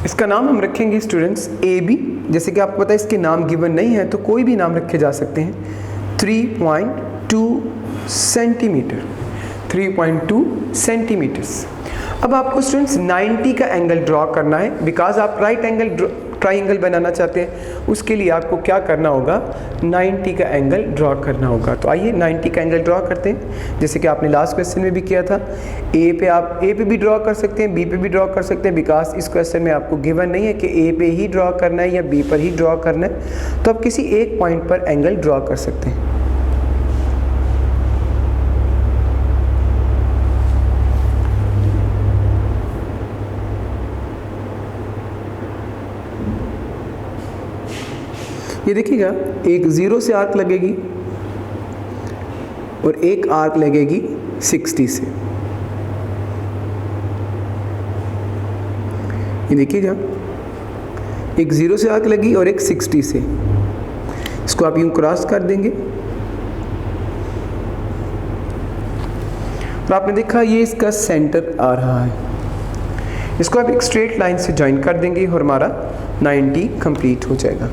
इसका नाम हम रखेंगे स्टूडेंट्स AB। जैसे कि आपको पता है इसके नाम गिवन नहीं है तो कोई भी नाम रखे जा सकते हैं। 3.2 सेंटीमीटर, 3.2 सेंटीमीटर्स। अब आपको स्टूडेंट्स 90 का एंगल ड्रॉ करना है, बिकॉज आप राइट एंगल ट्राइंगल बनाना चाहते हैं। उसके लिए आपको क्या करना होगा, 90 का एंगल ड्रॉ करना होगा। तो आइए 90 का एंगल ड्रॉ करते हैं जैसे कि आपने लास्ट क्वेश्चन में भी किया था। आप ए पे भी ड्रॉ कर सकते हैं, बी पे भी ड्रॉ कर सकते हैं, बिकॉज इस क्वेश्चन में आपको गिवन नहीं है कि ए पे ही ड्रॉ करना है या बी पर ही ड्रॉ करना है। तो आप किसी एक पॉइंट पर एंगल ड्रॉ कर सकते हैं। ये देखिएगा, एक 0 से आर्क लगेगी और एक आर्क लगेगी 60 से। ये देखिएगा, एक 0 से आर्क लगी और एक 60 से। इसको आप यूं क्रॉस कर देंगे और आपने देखा ये इसका सेंटर आ रहा है। इसको आप एक स्ट्रेट लाइन से ज्वाइन कर देंगे और हमारा 90 कंप्लीट हो जाएगा।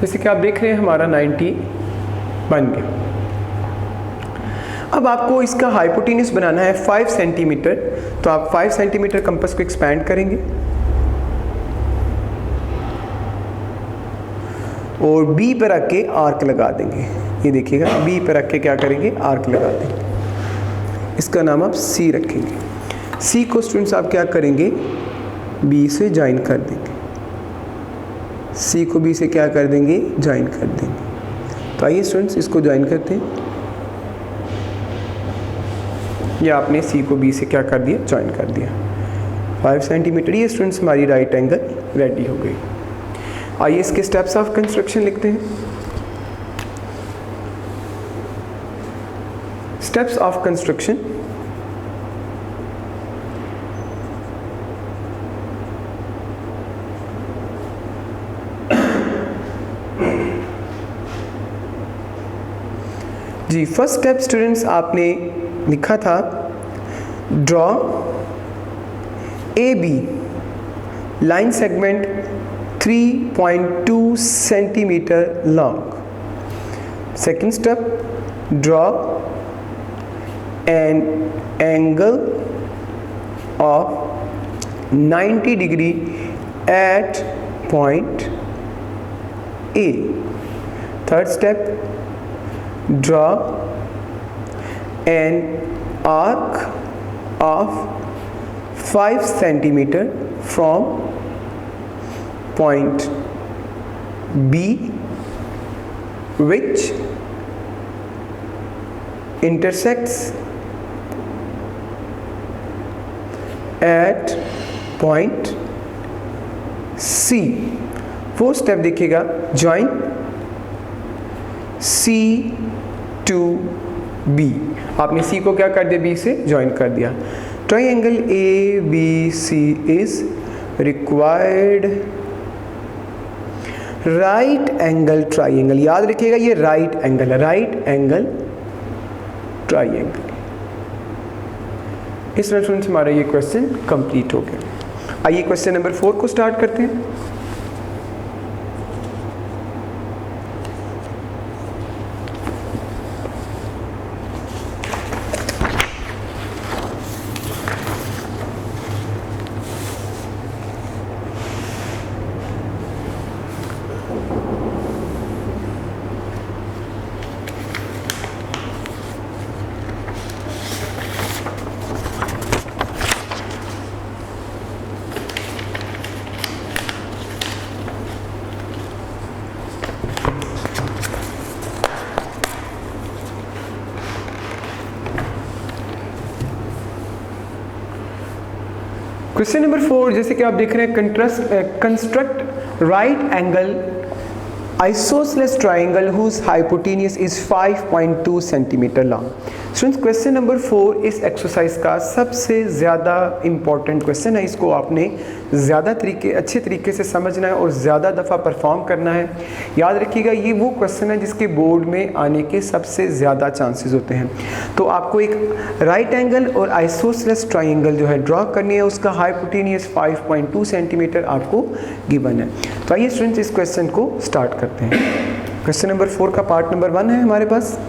जैसे कि आप देख रहे हैं हमारा 90 बन गया। अब आपको इसका हाइपोटेन्यूज बनाना है 5 सेंटीमीटर। तो आप 5 सेंटीमीटर कंपास को एक्सपैंड करेंगे। और बी पर रख के आर्क लगा देंगे। ये देखिएगा, बी पर रख के क्या करेंगे, आर्क लगा देंगे। इसका नाम आप सी रखेंगे। सी को स्टूडेंट्स आप क्या करेंगे, बी से ज्वाइन कर देंगे। सी को बी से क्या कर देंगे, ज्वाइन कर देंगे। तो आइए स्टूडेंट्स इसको ज्वाइन करते हैं। या आपने सी को बी से क्या कर दिया, ज्वाइन कर दिया। 5 सेंटीमीटर। ये स्टूडेंट्स हमारी राइट एंगल रेडी हो गई। आइए इसके स्टेप्स ऑफ कंस्ट्रक्शन लिखते हैं। Steps of construction. जी, फर्स्ट स्टेप स्टूडेंट्स आपने लिखा था, draw A B line segment 3.2 centimetre long. Second step, draw an angle of 90 degree at point A. Third step, draw an arc of 5 centimeter from point B which intersects at point C। Fourth step देखिएगा, join C टू बी। आपने सी को क्या कर दिया, बी से ज्वाइन कर दिया। Triangle A B C is required right angle triangle. याद रखिएगा ये राइट एंगल है, राइट एंगल ट्राइंगल। इस तरह से हमारा ये क्वेश्चन कंप्लीट हो गया। आइए क्वेश्चन नंबर 4 को स्टार्ट करते हैं। क्वेश्चन नंबर 4, जैसे कि आप देख रहे हैं, construct right angle isosceles triangle whose hypotenuse is 5.2 centimetre long. Students, question number 4 इस एक्सरसाइज का सबसे ज़्यादा इम्पॉर्टेंट क्वेश्चन है। इसको आपने ज़्यादा अच्छे तरीके से समझना है और ज़्यादा दफ़ा परफॉर्म करना है। याद रखिएगा, ये वो क्वेश्चन है जिसके बोर्ड में आने के सबसे ज़्यादा चांसेस होते हैं। तो आपको एक राइट एंगल और आइसोसेलेस ट्राइंगल जो है ड्रॉ करनी है, उसका हाइपोटेन्यूज 5.2 सेंटीमीटर आपको गिवन है। तो आइए स्टूडेंट्स इस क्वेश्चन को स्टार्ट करते हैं। क्वेश्चन नंबर 4 का पार्ट नंबर 1 है हमारे पास।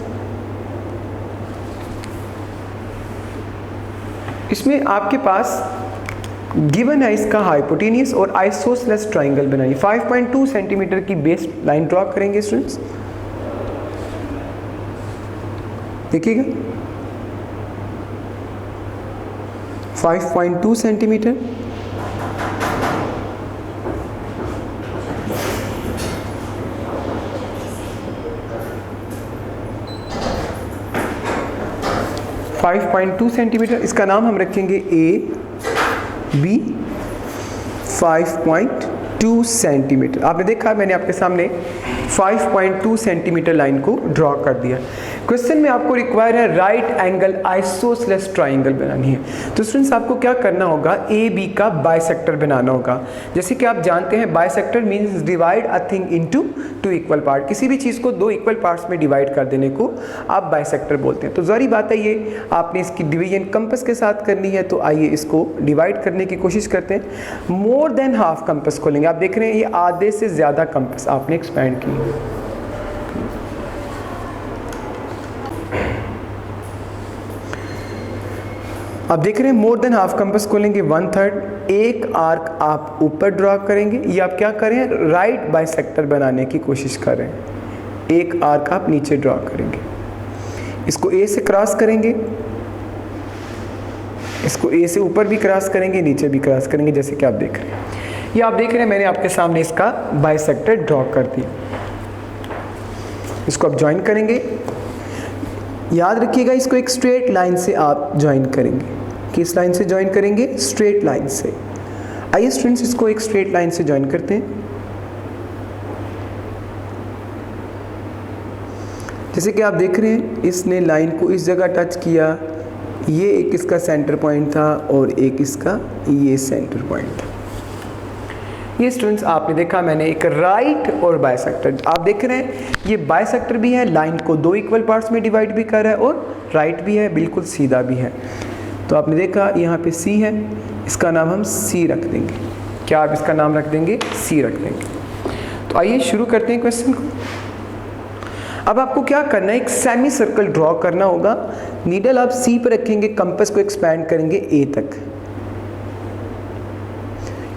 इसमें आपके पास गिवन है इसका हाइपोटेन्यूज और आइसोसेलेस ट्राइंगल बनाइए। 5.2 सेंटीमीटर की बेस लाइन ड्रॉ करेंगे स्टूडेंट्स। देखिएगा 5.2 सेंटीमीटर। सेंटीमीटर, इसका नाम हम रखेंगे ए बी। 5.2 सेंटीमीटर। आपने देखा, मैंने आपके सामने 5.2 सेंटीमीटर लाइन को ड्रॉ कर दिया। क्वेश्चन में आपको रिक्वायर है राइट एंगल आइसोसेलेस ट्राइंगल बनानी है। तो स्टूडेंट्स आपको क्या करना होगा, ए बी का बाइसेक्टर बनाना होगा। जैसे कि आप जानते हैं bisector means divide a thing into 2 equal part. किसी भी चीज़ को 2 इक्वल पार्ट्स में डिवाइड कर देने को आप बाइसेक्टर बोलते हैं। तो ज़ाहिर बात है ये आपने इसकी डिवीजन कंपास के साथ करनी है। तो आइए इसको डिवाइड करने की कोशिश करते हैं। मोर देन हाफ कंपास खोलेंगे। आप देख रहे हैं ये आधे से ज़्यादा कंपास आपने एक्सपेंड की। आप देख रहे हैं मोर देन हाफ कंपास को लेंगे 1/3, एक आर्क आप ऊपर ड्रॉ करेंगे। ये आप क्या कर रहे हैं, राइट बाइसेक्टर बनाने की कोशिश कर रहे हैं। एक आर्क आप नीचे ड्रॉ करेंगे, इसको ए से क्रॉस करेंगे, इसको ए से ऊपर भी क्रॉस करेंगे, नीचे भी क्रॉस करेंगे, जैसे कि आप देख रहे हैं। ये आप देख रहे हैं मैंने आपके सामने इसका बाइसेक्टर ड्रॉ कर दिया। इसको आप ज्वाइन करेंगे। याद रखिएगा इसको एक स्ट्रेट लाइन से आप ज्वाइन करेंगे। किस लाइन से ज्वाइन करेंगे, स्ट्रेट लाइन से। आइए स्टूडेंट्स इसको एक स्ट्रेट लाइन से ज्वाइन करते हैं। जैसे कि आप देख रहे हैं इसने लाइन को इस जगह टच किया, ये एक इसका सेंटर पॉइंट था और एक इसका ये सेंटर पॉइंट था। ये स्टूडेंट्स आपने देखा मैंने एक राइट और बाइसेक्टर, आप देख रहे हैं ये बाइसेक्टर भी है, लाइन को दो इक्वल पार्ट्स में डिवाइड भी कर रहा है और राइट भी है, बिल्कुल सीधा भी है। तो आपने देखा यहाँ पे सी है, इसका नाम हम सी रख देंगे। क्या आप इसका नाम रख देंगे, सी रख देंगे। तो आइए शुरू करते हैं क्वेश्चन को। अब आपको क्या करना है, एक सेमी सर्कल ड्रॉ करना होगा। नीडल आप सी पर रखेंगे, कंपास को एक्सपैंड करेंगे ए तक।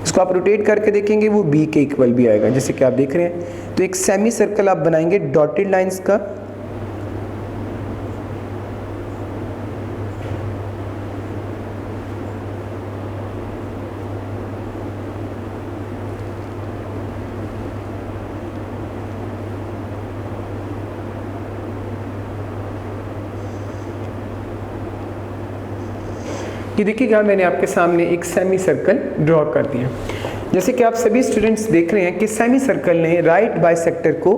इसको आप रोटेट करके देखेंगे वो बी के इक्वल भी आएगा, जैसे कि आप देख रहे हैं। तो एक सेमी सर्कल आप बनाएंगे डॉटेड लाइंस का। ये देखिएगा मैंने आपके सामने एक सेमी सर्कल ड्रॉ कर दिया। जैसे कि आप सभी स्टूडेंट्स देख रहे हैं कि सेमी सर्कल ने राइट बाइसेक्टर को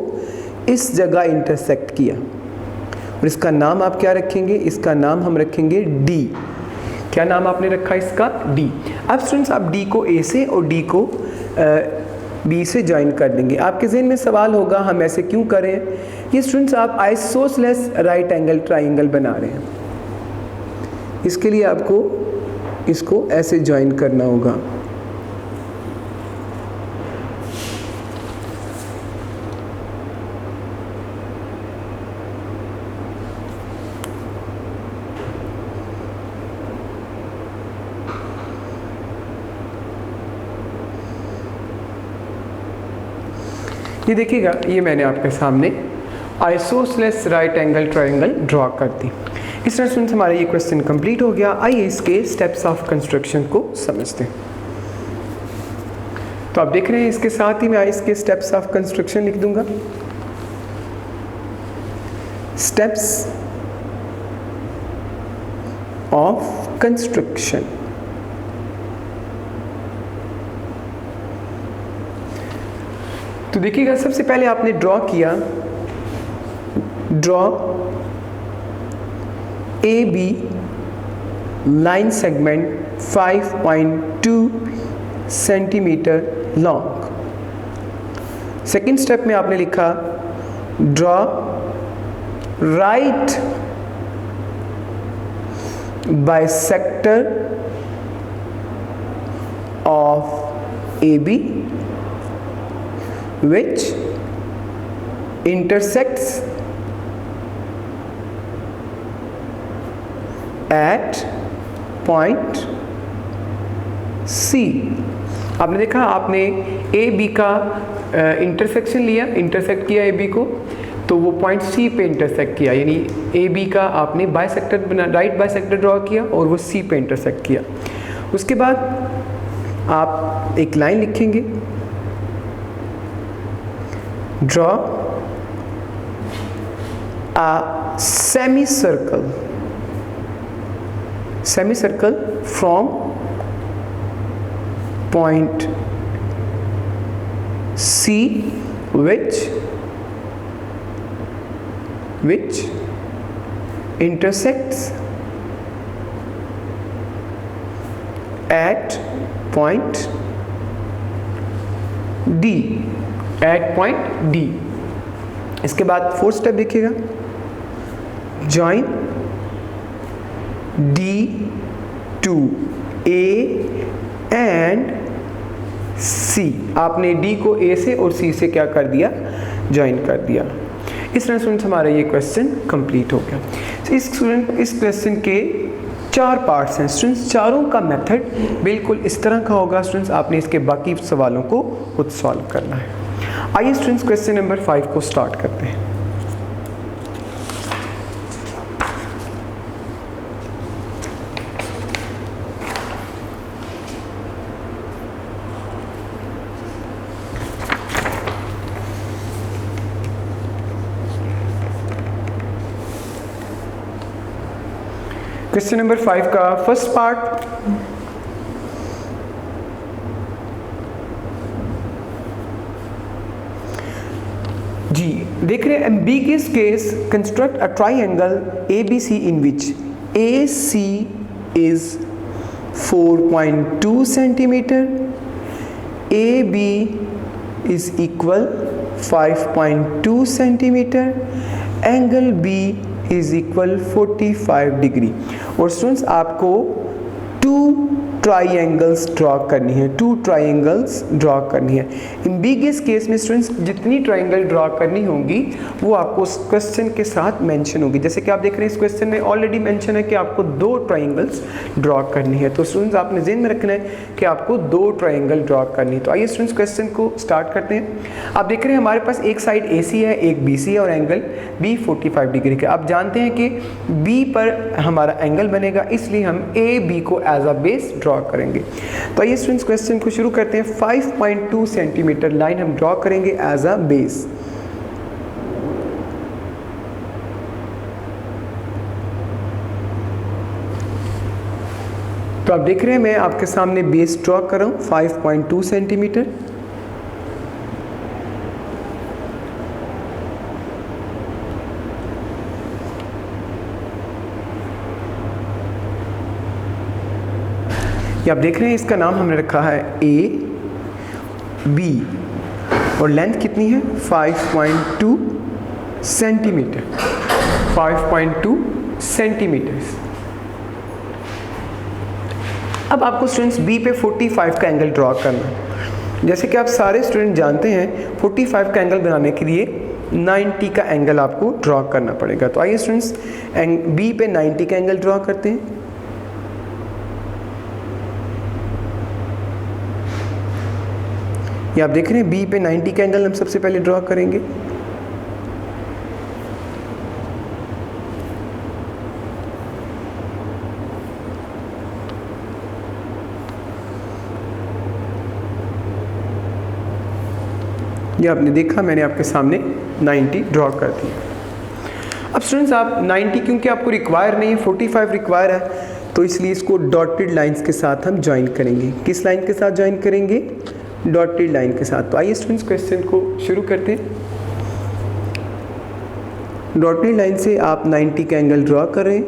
इस जगह इंटरसेक्ट किया और इसका नाम आप क्या रखेंगे, इसका नाम हम रखेंगे डी। क्या नाम आपने रखा इसका, डी। अब स्टूडेंट्स आप डी को ए से और डी को बी से ज्वाइन कर देंगे। आपके जहन में सवाल होगा हम ऐसे क्यों करें। ये स्टूडेंट्स आप आइसोसेलेस राइट एंगल ट्राइंगल बना रहे हैं, इसके लिए आपको इसको ऐसे ज्वाइन करना होगा। ये देखिएगा ये मैंने आपके सामने isosceles right angle triangle draw कर दी। इस तरह स्टूडेंट्स हमारा ये क्वेश्चन कंप्लीट हो गया। आइए इसके स्टेप्स ऑफ कंस्ट्रक्शन को समझते हैं। तो आप देख रहे हैं इसके साथ ही मैं इसके स्टेप्स ऑफ कंस्ट्रक्शन लिख दूंगा। Steps of construction. तो देखिएगा सबसे पहले आपने ड्रॉ किया, draw A B line segment 5.2 centimetre long. Second step में आपने लिखा draw right bisector of A B which intersects at point C। आपने देखा आपने ए बी का इंटरसेक्शन लिया, इंटरसेक्ट किया ए बी को, तो वो पॉइंट सी पे इंटरसेक्ट किया, यानी ए बी का आपने बाइसेक्टर बना, राइट बाइसेक्टर ड्रॉ किया और वो सी पे इंटरसेक्ट किया। उसके बाद आप एक लाइन लिखेंगे, draw a semicircle from point C which intersects at point D, at point D. इसके बाद फोर्थ स्टेप देखिएगा, join D to A and C. आपने डी को ए से और सी से क्या कर दिया, ज्वाइन कर दिया। इस तरह स्टूडेंट्स हमारा ये क्वेश्चन कंप्लीट हो गया। इस क्वेश्चन के 4 पार्ट्स हैं स्टूडेंट्स। चारों का मेथड बिल्कुल इस तरह का होगा स्टूडेंट्स, आपने इसके बाकी सवालों को खुद सॉल्व करना है। आइए स्टूडेंट्स क्वेश्चन नंबर 5 को स्टार्ट करते हैं। क्वेश्चन नंबर 5 का फर्स्ट पार्ट, जी देख रहे हैं, ambiguous case construct a triangle ABC in which AC is 4.2 centimetre, AB is equal 5.2 centimetre, angle B is equal 45 degree. और स्टूडेंट्स आपको 2 ट्राइंगल्स ड्रॉ करनी है, 2 ट्राइंगल्स ड्रॉ करनी है। एम्बिगियस केस में स्टूडेंट्स जितनी ट्राइंगल ड्रॉ करनी होंगी वो आपको उस क्वेश्चन के साथ मेंशन होगी। जैसे कि आप देख रहे हैं इस क्वेश्चन में ऑलरेडी मेंशन है कि आपको 2 ट्राइंगल्स ड्रॉ करनी है। तो स्टूडेंट्स आपने ज़हन में रखना है कि आपको 2 ट्राइंगल ड्रॉ करनी है। तो आइए स्टूडेंट्स क्वेश्चन को स्टार्ट करते हैं। आप देख रहे हैं हमारे पास एक साइड AC है, एक BC है और एंगल B 45 डिग्री का। आप जानते हैं कि B पर हमारा एंगल बनेगा, इसलिए हम AB को एज अ बेस ड्रॉ करेंगे। तो आइए स्टूडेंट्स क्वेश्चन को शुरू करते हैं। 5.2 सेंटीमीटर लाइन हम ड्रॉ करेंगे एज अ बेस। तो आप देख रहे हैं मैं आपके सामने बेस ड्रॉ कर रहा हूं 5.2 सेंटीमीटर। ये आप देख रहे हैं इसका नाम हमने रखा है AB और लेंथ कितनी है 5.2 सेंटीमीटर, 5.2 सेंटीमीटर। अब आपको स्टूडेंट्स B पे 45 का एंगल ड्रॉ करना है। जैसे कि आप सारे स्टूडेंट जानते हैं 45 का एंगल बनाने के लिए 90 का एंगल आपको ड्रॉ करना पड़ेगा। तो आइए स्टूडेंट्स B पे 90 का एंगल ड्रॉ करते हैं। ये आप देख रहे हैं B पे 90 का एंगल हम सबसे पहले ड्रॉ करेंगे। ये आपने देखा मैंने आपके सामने 90 ड्रॉ कर दिया। अब स्टूडेंट्स आप 90 क्योंकि आपको रिक्वायर नहीं है, 45 रिक्वायर है, तो इसलिए इसको डॉटेड लाइंस के साथ हम ज्वाइन करेंगे। किस लाइन के साथ ज्वाइन करेंगे? डॉटेड लाइन के साथ। तो आइए स्टूडेंट्स क्वेश्चन को शुरू करते हैं। डॉटेड लाइन से आप 90 का एंगल ड्रॉ करें।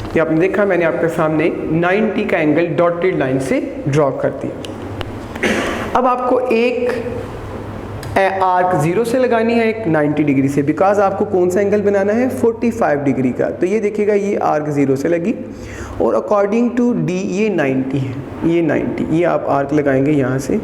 ये आपने देखा मैंने आपके सामने 90 का एंगल डॉटेड लाइन से ड्रॉ कर दिया। अब आपको एक आर्क 0 से लगानी है, एक 90 डिग्री से, बिकॉज आपको कौन सा एंगल बनाना है 45 डिग्री का। तो ये देखिएगा ये आर्क 0 से लगी और अकॉर्डिंग टू D ये 90 है, ये 90, ये आप आर्क लगाएंगे यहाँ से।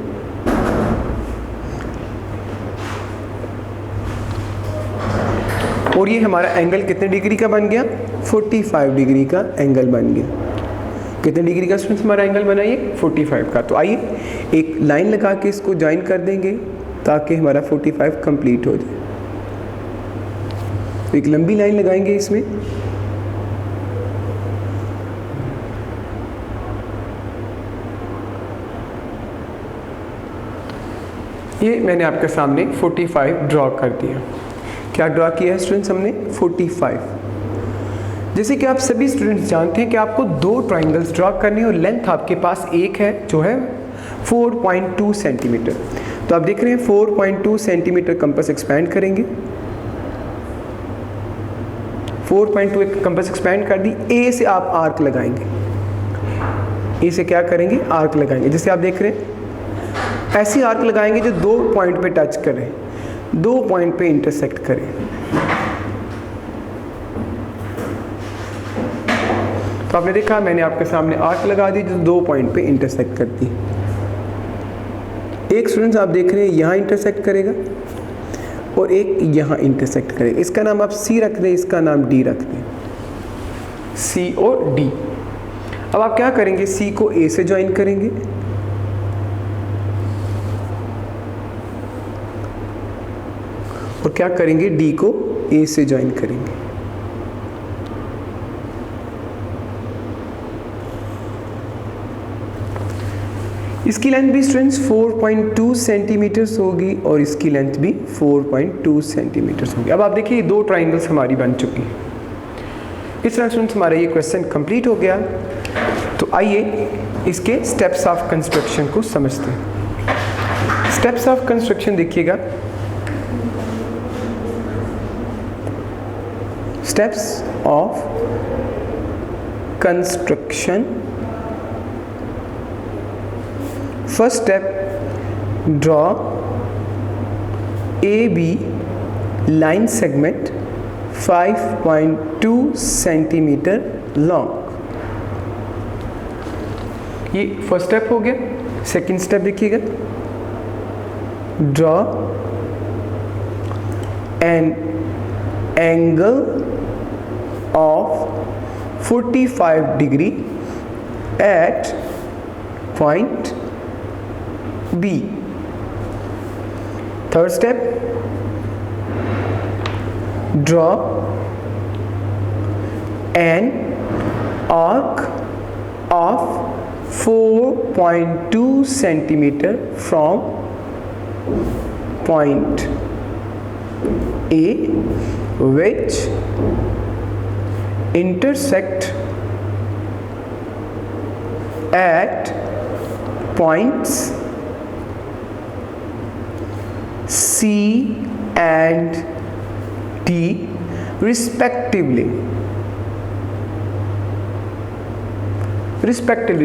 और ये हमारा एंगल कितने डिग्री का बन गया? 45 डिग्री का एंगल बन गया। कितने डिग्री का स्टूडेंट्स हमारा एंगल बनाइए? 45 का। तो आइए एक लाइन लगा के इसको ज्वाइन कर देंगे ताकि हमारा 45 कंप्लीट हो जाए। तो एक लंबी लाइन लगाएंगे इसमें। ये मैंने आपके सामने 45 ड्रॉ कर दिया। क्या ड्रॉ किया है स्टूडेंट्स हमने? 45। जैसे कि आप सभी स्टूडेंट्स जानते हैं कि आपको 2 ट्राइंगल्स ड्रॉ करने और लेंथ आपके पास एक है जो है 4.2 सेंटीमीटर। तो आप देख रहे हैं 4.2 सेंटीमीटर कंपास एक्सपैंड करेंगे। 4.2 कंपास एक्सपैंड कर दी। ए से आप आर्क लगाएंगे। ए से क्या करेंगे? आर्क लगाएंगे। जैसे आप देख रहे हैं ऐसी आर्क लगाएंगे जो 2 पॉइंट पे टच करें, 2 पॉइंट पे इंटरसेक्ट करें। तो आपने देखा मैंने आपके सामने आर्क लगा दी जो 2 पॉइंट पे इंटरसेक्ट करती है। एक स्टूडेंट्स आप देख रहे हैं यहाँ इंटरसेक्ट करेगा और एक यहाँ इंटरसेक्ट करेगा। इसका नाम आप सी रख दें, इसका नाम डी रख दें, सी और डी। अब आप क्या करेंगे, सी को ए से ज्वाइन करेंगे और क्या करेंगे, डी को ए से ज्वाइन करेंगे। इसकी लेंथ भी स्टूडेंट्स 4.2 सेंटीमीटर्स होगी और इसकी लेंथ भी 4.2 सेंटीमीटर्स होगी। अब आप देखिए दो ट्राइंगल्स हमारी बन चुकी हैं। इस तरह स्टूडेंट्स हमारा ये क्वेश्चन कंप्लीट हो गया। तो आइए इसके स्टेप्स ऑफ कंस्ट्रक्शन को समझते हैं। स्टेप्स ऑफ कंस्ट्रक्शन देखिएगा, steps of construction. First step, draw AB line segment 5.2 centimetre long. ये फर्स्ट स्टेप हो गया। सेकंड स्टेप देखिएगा, draw an angle of 45 degree at point B। Third step, draw an arc of 4.2 centimeter from point A which intersect at points C and D respectively।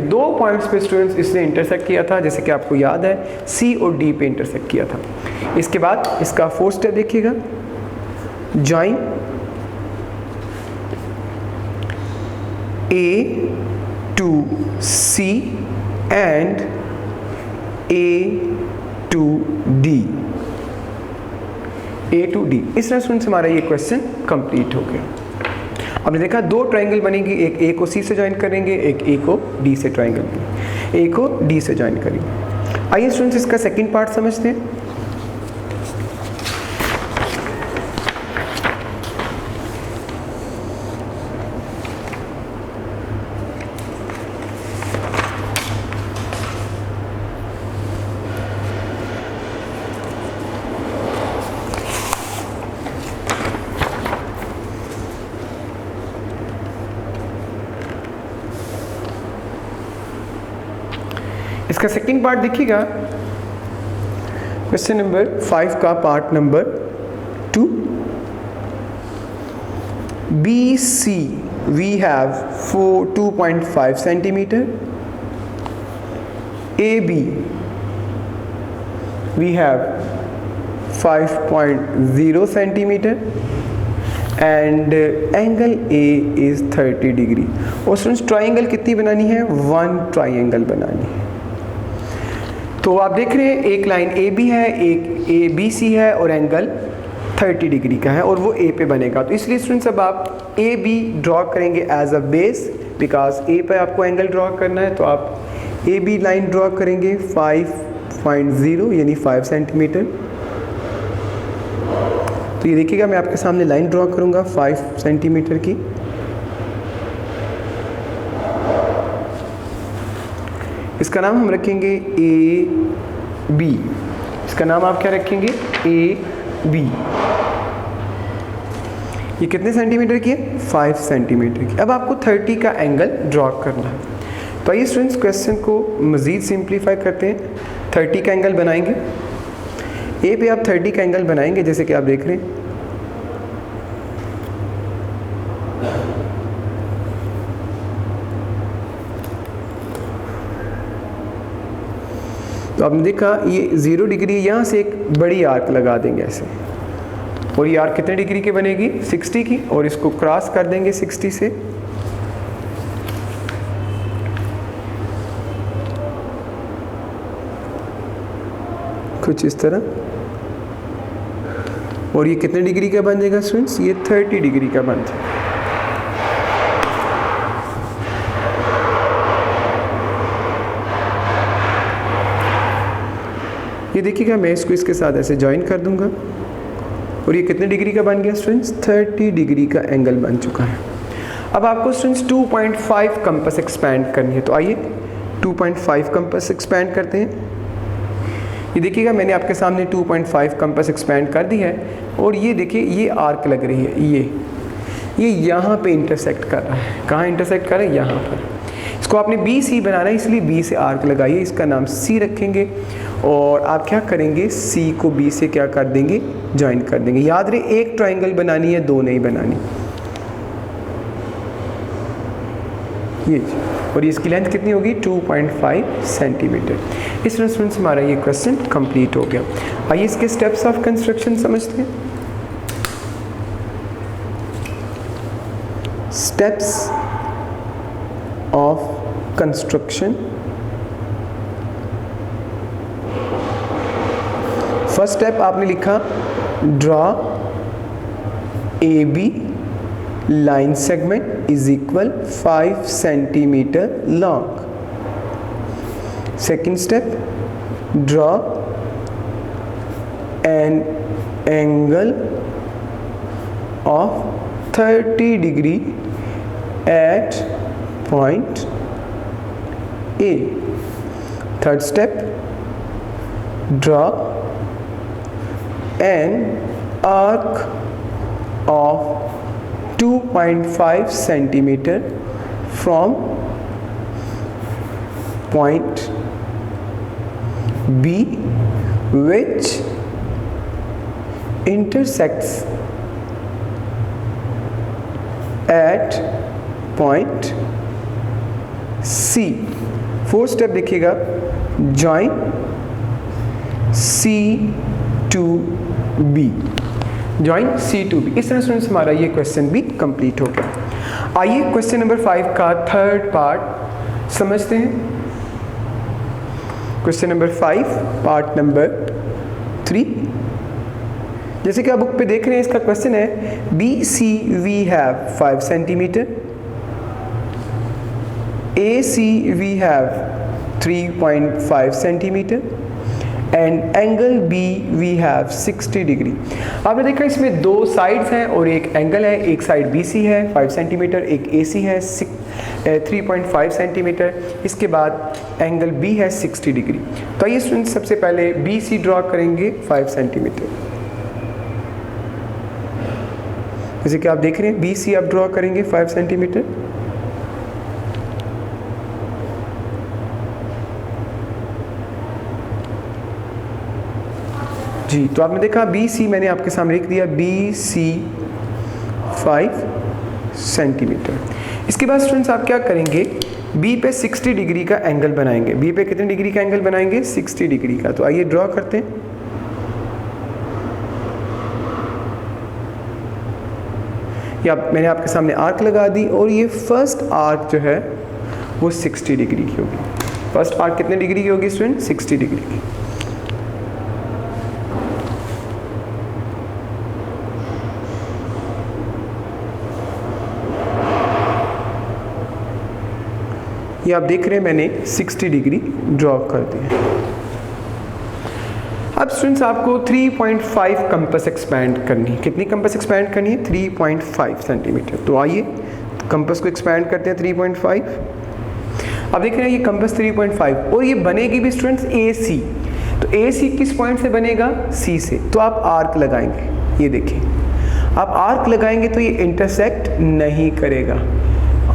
दो पॉइंट्स पे स्टूडेंट्स इसने इंटरसेक्ट किया था, जैसे कि आपको याद है सी और डी पे इंटरसेक्ट किया था। इसके बाद इसका फोर्थ स्टेप देखिएगा, join A to C and A to D, A to D. इस तरह स्टूडेंट्स हमारा ये क्वेश्चन कंप्लीट हो गया। हमने देखा दो ट्रायंगल बनेंगे, एक ए को सी से ज्वाइन करेंगे, एक ए को डी से ट्रायंगल, ए को डी से ज्वाइन करेंगे। आइए स्टूडेंट्स इसका सेकंड पार्ट समझते हैं। इसका सेकंड पार्ट देखिएगा, क्वेश्चन नंबर 5 का part number 2। BC we have 2.5 centimeter, AB we have 5.0 centimeter and angle A is 30 degree। और स्टूडेंट्स ट्राइंगल कितनी बनानी है, 1 ट्राइंगल बनानी है। तो आप देख रहे हैं एक लाइन ए बी है, एक ए बी सी है और एंगल 30 डिग्री का है और वो ए पे बनेगा। तो इसलिए स्टूडेंट्स अब आप ए बी ड्रॉ करेंगे एज अ बेस, बिकॉज ए पे आपको एंगल ड्रॉ करना है। तो आप ए बी लाइन ड्रॉ करेंगे 5.0 यानी 5 सेंटीमीटर। तो ये देखिएगा मैं आपके सामने लाइन ड्रॉ करूँगा 5 सेंटीमीटर की। इसका नाम हम रखेंगे ए बी। इसका नाम आप क्या रखेंगे, ए बी। ये कितने सेंटीमीटर की है, 5 सेंटीमीटर की। अब आपको 30 का एंगल ड्रॉ करना है। तो आइए स्टूडेंट्स क्वेश्चन को मज़ीद सिंप्लीफाई करते हैं। 30 का एंगल बनाएंगे, ए पे आप 30 का एंगल बनाएंगे जैसे कि आप देख रहे हैं। तो आपने देखा ये 0 डिग्री, यहाँ से एक बड़ी आर्क लगा देंगे ऐसे, और ये आर्क कितने डिग्री की बनेगी, 60 की, और इसको क्रॉस कर देंगे 60 से। कुछ इस तरह, और ये कितने डिग्री का बन जाएगा स्टूडेंट्स? ये 30 डिग्री का बन जाएगा। ये देखिएगा, मैं इसको इसके साथ ऐसे ज्वाइन कर दूंगा और ये कितने डिग्री का बन गया स्टूडेंट्स? 30 डिग्री का एंगल बन चुका है। अब आपको स्टूडेंट्स 2.5 कंपास एक्सपैंड करनी है, तो आइए 2.5 कंपास एक्सपैंड करते हैं। ये देखिएगा, मैंने आपके सामने 2.5 कंपास एक्सपैंड कर दी है, और ये देखिए ये आर्क लग रही है, ये यहाँ पे इंटरसेक्ट कर रहा है। कहाँ इंटरसेक्ट कर रहा है? यहाँ पर। इसको आपने बी सी बनाना है, इसलिए बी से आर्क लगाइए, इसका नाम सी रखेंगे, और आप क्या करेंगे? सी को बी से क्या कर देंगे? ज्वाइन कर देंगे। याद रहे, एक ट्राइंगल बनानी है, दो नहीं बनानी। ये, और इसकी लेंथ कितनी होगी? 2.5 सेंटीमीटर। इस तरह स्टूडेंट्स हमारा ये क्वेश्चन कंप्लीट हो गया। आइए इसके स्टेप्स ऑफ कंस्ट्रक्शन समझते हैं। Steps of construction. First step आपने लिखा, draw A B line segment is equal 5 centimetre long. Second step, draw an angle of 30 degree at point A. Third step, draw an arc of 2.5 centimeter from point B which intersects at point C. Fourth step देखिएगा, join C to B, join C to B। इस तरह स्टूडेंट्स हमारा ये क्वेश्चन भी कंप्लीट हो गया। आइए क्वेश्चन नंबर 5 का थर्ड पार्ट समझते हैं। Question number 5 part number 3। जैसे कि आप बुक पे देख रहे हैं, इसका क्वेश्चन है, BCV have 5 centimetre, AC we have 3.5 centimeter and angle B we have 60 degree. आपने देखा इसमें दो साइड्स हैं और एक एंगल है, एक साइड BC है 5 सेंटीमीटर, एक AC है 3.5 सेंटीमीटर, इसके बाद एंगल B है 60 डिग्री। तो आइए स्टूडेंट्स सबसे पहले BC ड्रॉ करेंगे 5 सेंटीमीटर। जैसे कि आप देख रहे हैं, BC आप ड्रॉ करेंगे 5 सेंटीमीटर। जी, तो आपने देखा BC मैंने आपके सामने लिख दिया, BC 5 सेंटीमीटर। इसके बाद स्टूडेंट्स आप क्या करेंगे? B पे 60 डिग्री का एंगल बनाएंगे। B पे कितने डिग्री का एंगल बनाएंगे? 60 डिग्री का। तो आइए ड्रॉ करते हैं। या मैंने आपके सामने आर्क लगा दी, और ये फर्स्ट आर्क जो है वो 60 डिग्री की होगी। फर्स्ट आर्क कितने डिग्री की होगी स्टूडेंट? 60 डिग्री की। ये आप देख रहे हैं मैंने 60 डिग्री ड्रॉ कर दिया। अब स्टूडेंट्स आपको 3.5 कंपास एक्सपैंड करनी है। कितनी कंपास एक्सपैंड करनी है? 3.5 सेंटीमीटर। तो आइए कंपास को एक्सपैंड करते हैं 3.5। अब देख रहे हैं ये कंपास 3.5, और ये बनेगी भी स्टूडेंट्स AC। तो AC किस पॉइंट से बनेगा? C से। तो आप आर्क लगाएंगे, ये देखिए आप आर्क लगाएंगे तो ये इंटरसेक्ट नहीं करेगा,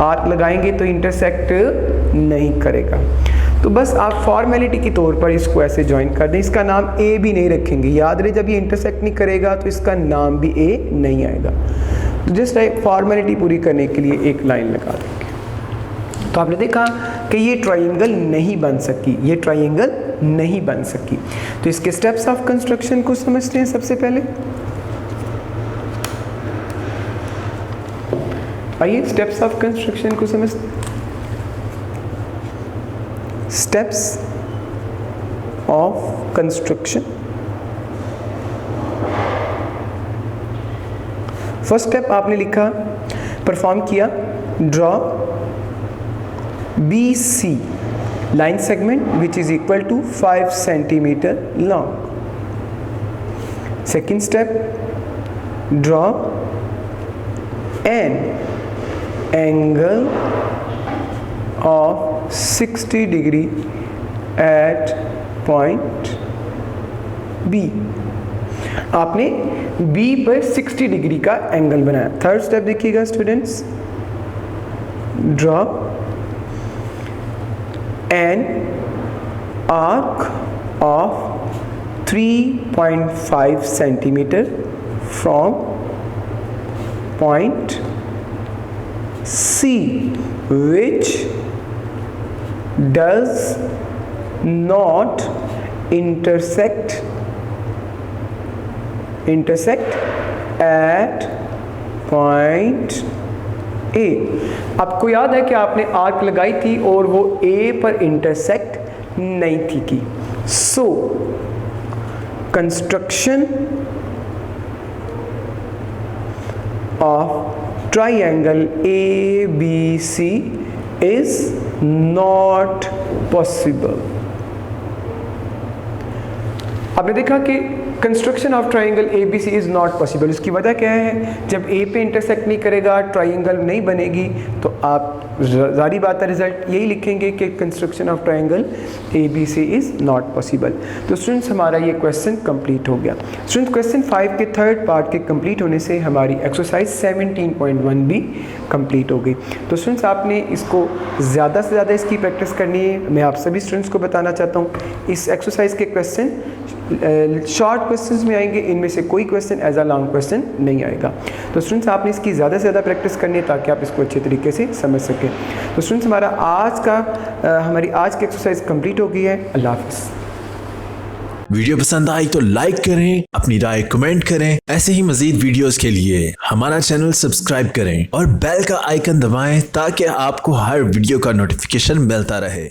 आर्क लगाएंगे तो इंटरसेक्ट नहीं करेगा। तो बस आप फॉर्मेलिटी के तौर पर इसको ऐसे ज्वाइन कर दें। इसका नाम A भी नहीं रखेंगे, याद रहे जब ये इंटरसेक्ट नहीं करेगा तो इसका नाम भी A नहीं आएगा। तो जस्ट फॉर्मेलिटी पूरी करने के लिए एक लाइन लगा देंगे। तो आपने देखा कि ये ट्रायंगल नहीं बन सकी, ये ट्रायंगल नहीं बन सकी। तो इसके स्टेप्स ऑफ कंस्ट्रक्शन को समझते हैं। सबसे पहले आइए स्टेप्स ऑफ कंस्ट्रक्शन को समझते हैं। Steps of construction. First step आपने लिखा, परफॉर्म किया, draw BC line segment which is equal to 5 centimeter long. Second step, draw an angle of 60 degree at point B. आपने B पर 60 डिग्री का एंगल बनाया। थर्ड स्टेप देखिएगा students, draw an arc of 3.5 centimeter from point C which does not intersect at point A। आपको याद है कि आपने आर्क लगाई थी और वो A पर इंटरसेक्ट नहीं थी की। So construction of triangle ABC is not possible. आपने देखा कि construction of triangle ABC is not possible. इसकी वजह क्या है, जब A पे इंटरसेक्ट नहीं करेगा, ट्राइंगल नहीं बनेगी, तो आप जारी बात है रिजल्ट यही लिखेंगे कि construction of triangle ABC is not possible. तो स्टूडेंट्स हमारा ये क्वेश्चन कंप्लीट हो गया। स्टूडेंट्स क्वेश्चन 5 के थर्ड पार्ट के कंप्लीट होने से हमारी एक्सरसाइज 17.1 भी कंप्लीट हो गई। तो स्टूडेंट्स आपने इसको ज़्यादा से ज़्यादा इसकी प्रैक्टिस करनी है। मैं आप सभी स्टूडेंट्स को बताना चाहता हूँ, इस एक्सरसाइज के क्वेश्चन शॉर्ट क्वेश्चंस में आएंगे, इनमें से कोई question as a long question नहीं आएगा। तो स्टूडेंट्स आपने इसकी ज़्यादा से ज़्यादा प्रैक्टिस करनी है ताकि आप इसको अच्छे तरीके से समझ सकें। तो स्टूडेंट्स हमारी आज की एक्सरसाइज कंप्लीट हो गई है। अल्लाह हाफ़िज़। वीडियो पसंद आई तो लाइक करें, अपनी राय कमेंट करें। ऐसे ही मजीद वीडियोस के लिए हमारा चैनल सब्सक्राइब करें और बेल का आइकन दबाएं ताकि आपको हर वीडियो का नोटिफिकेशन मिलता रहे।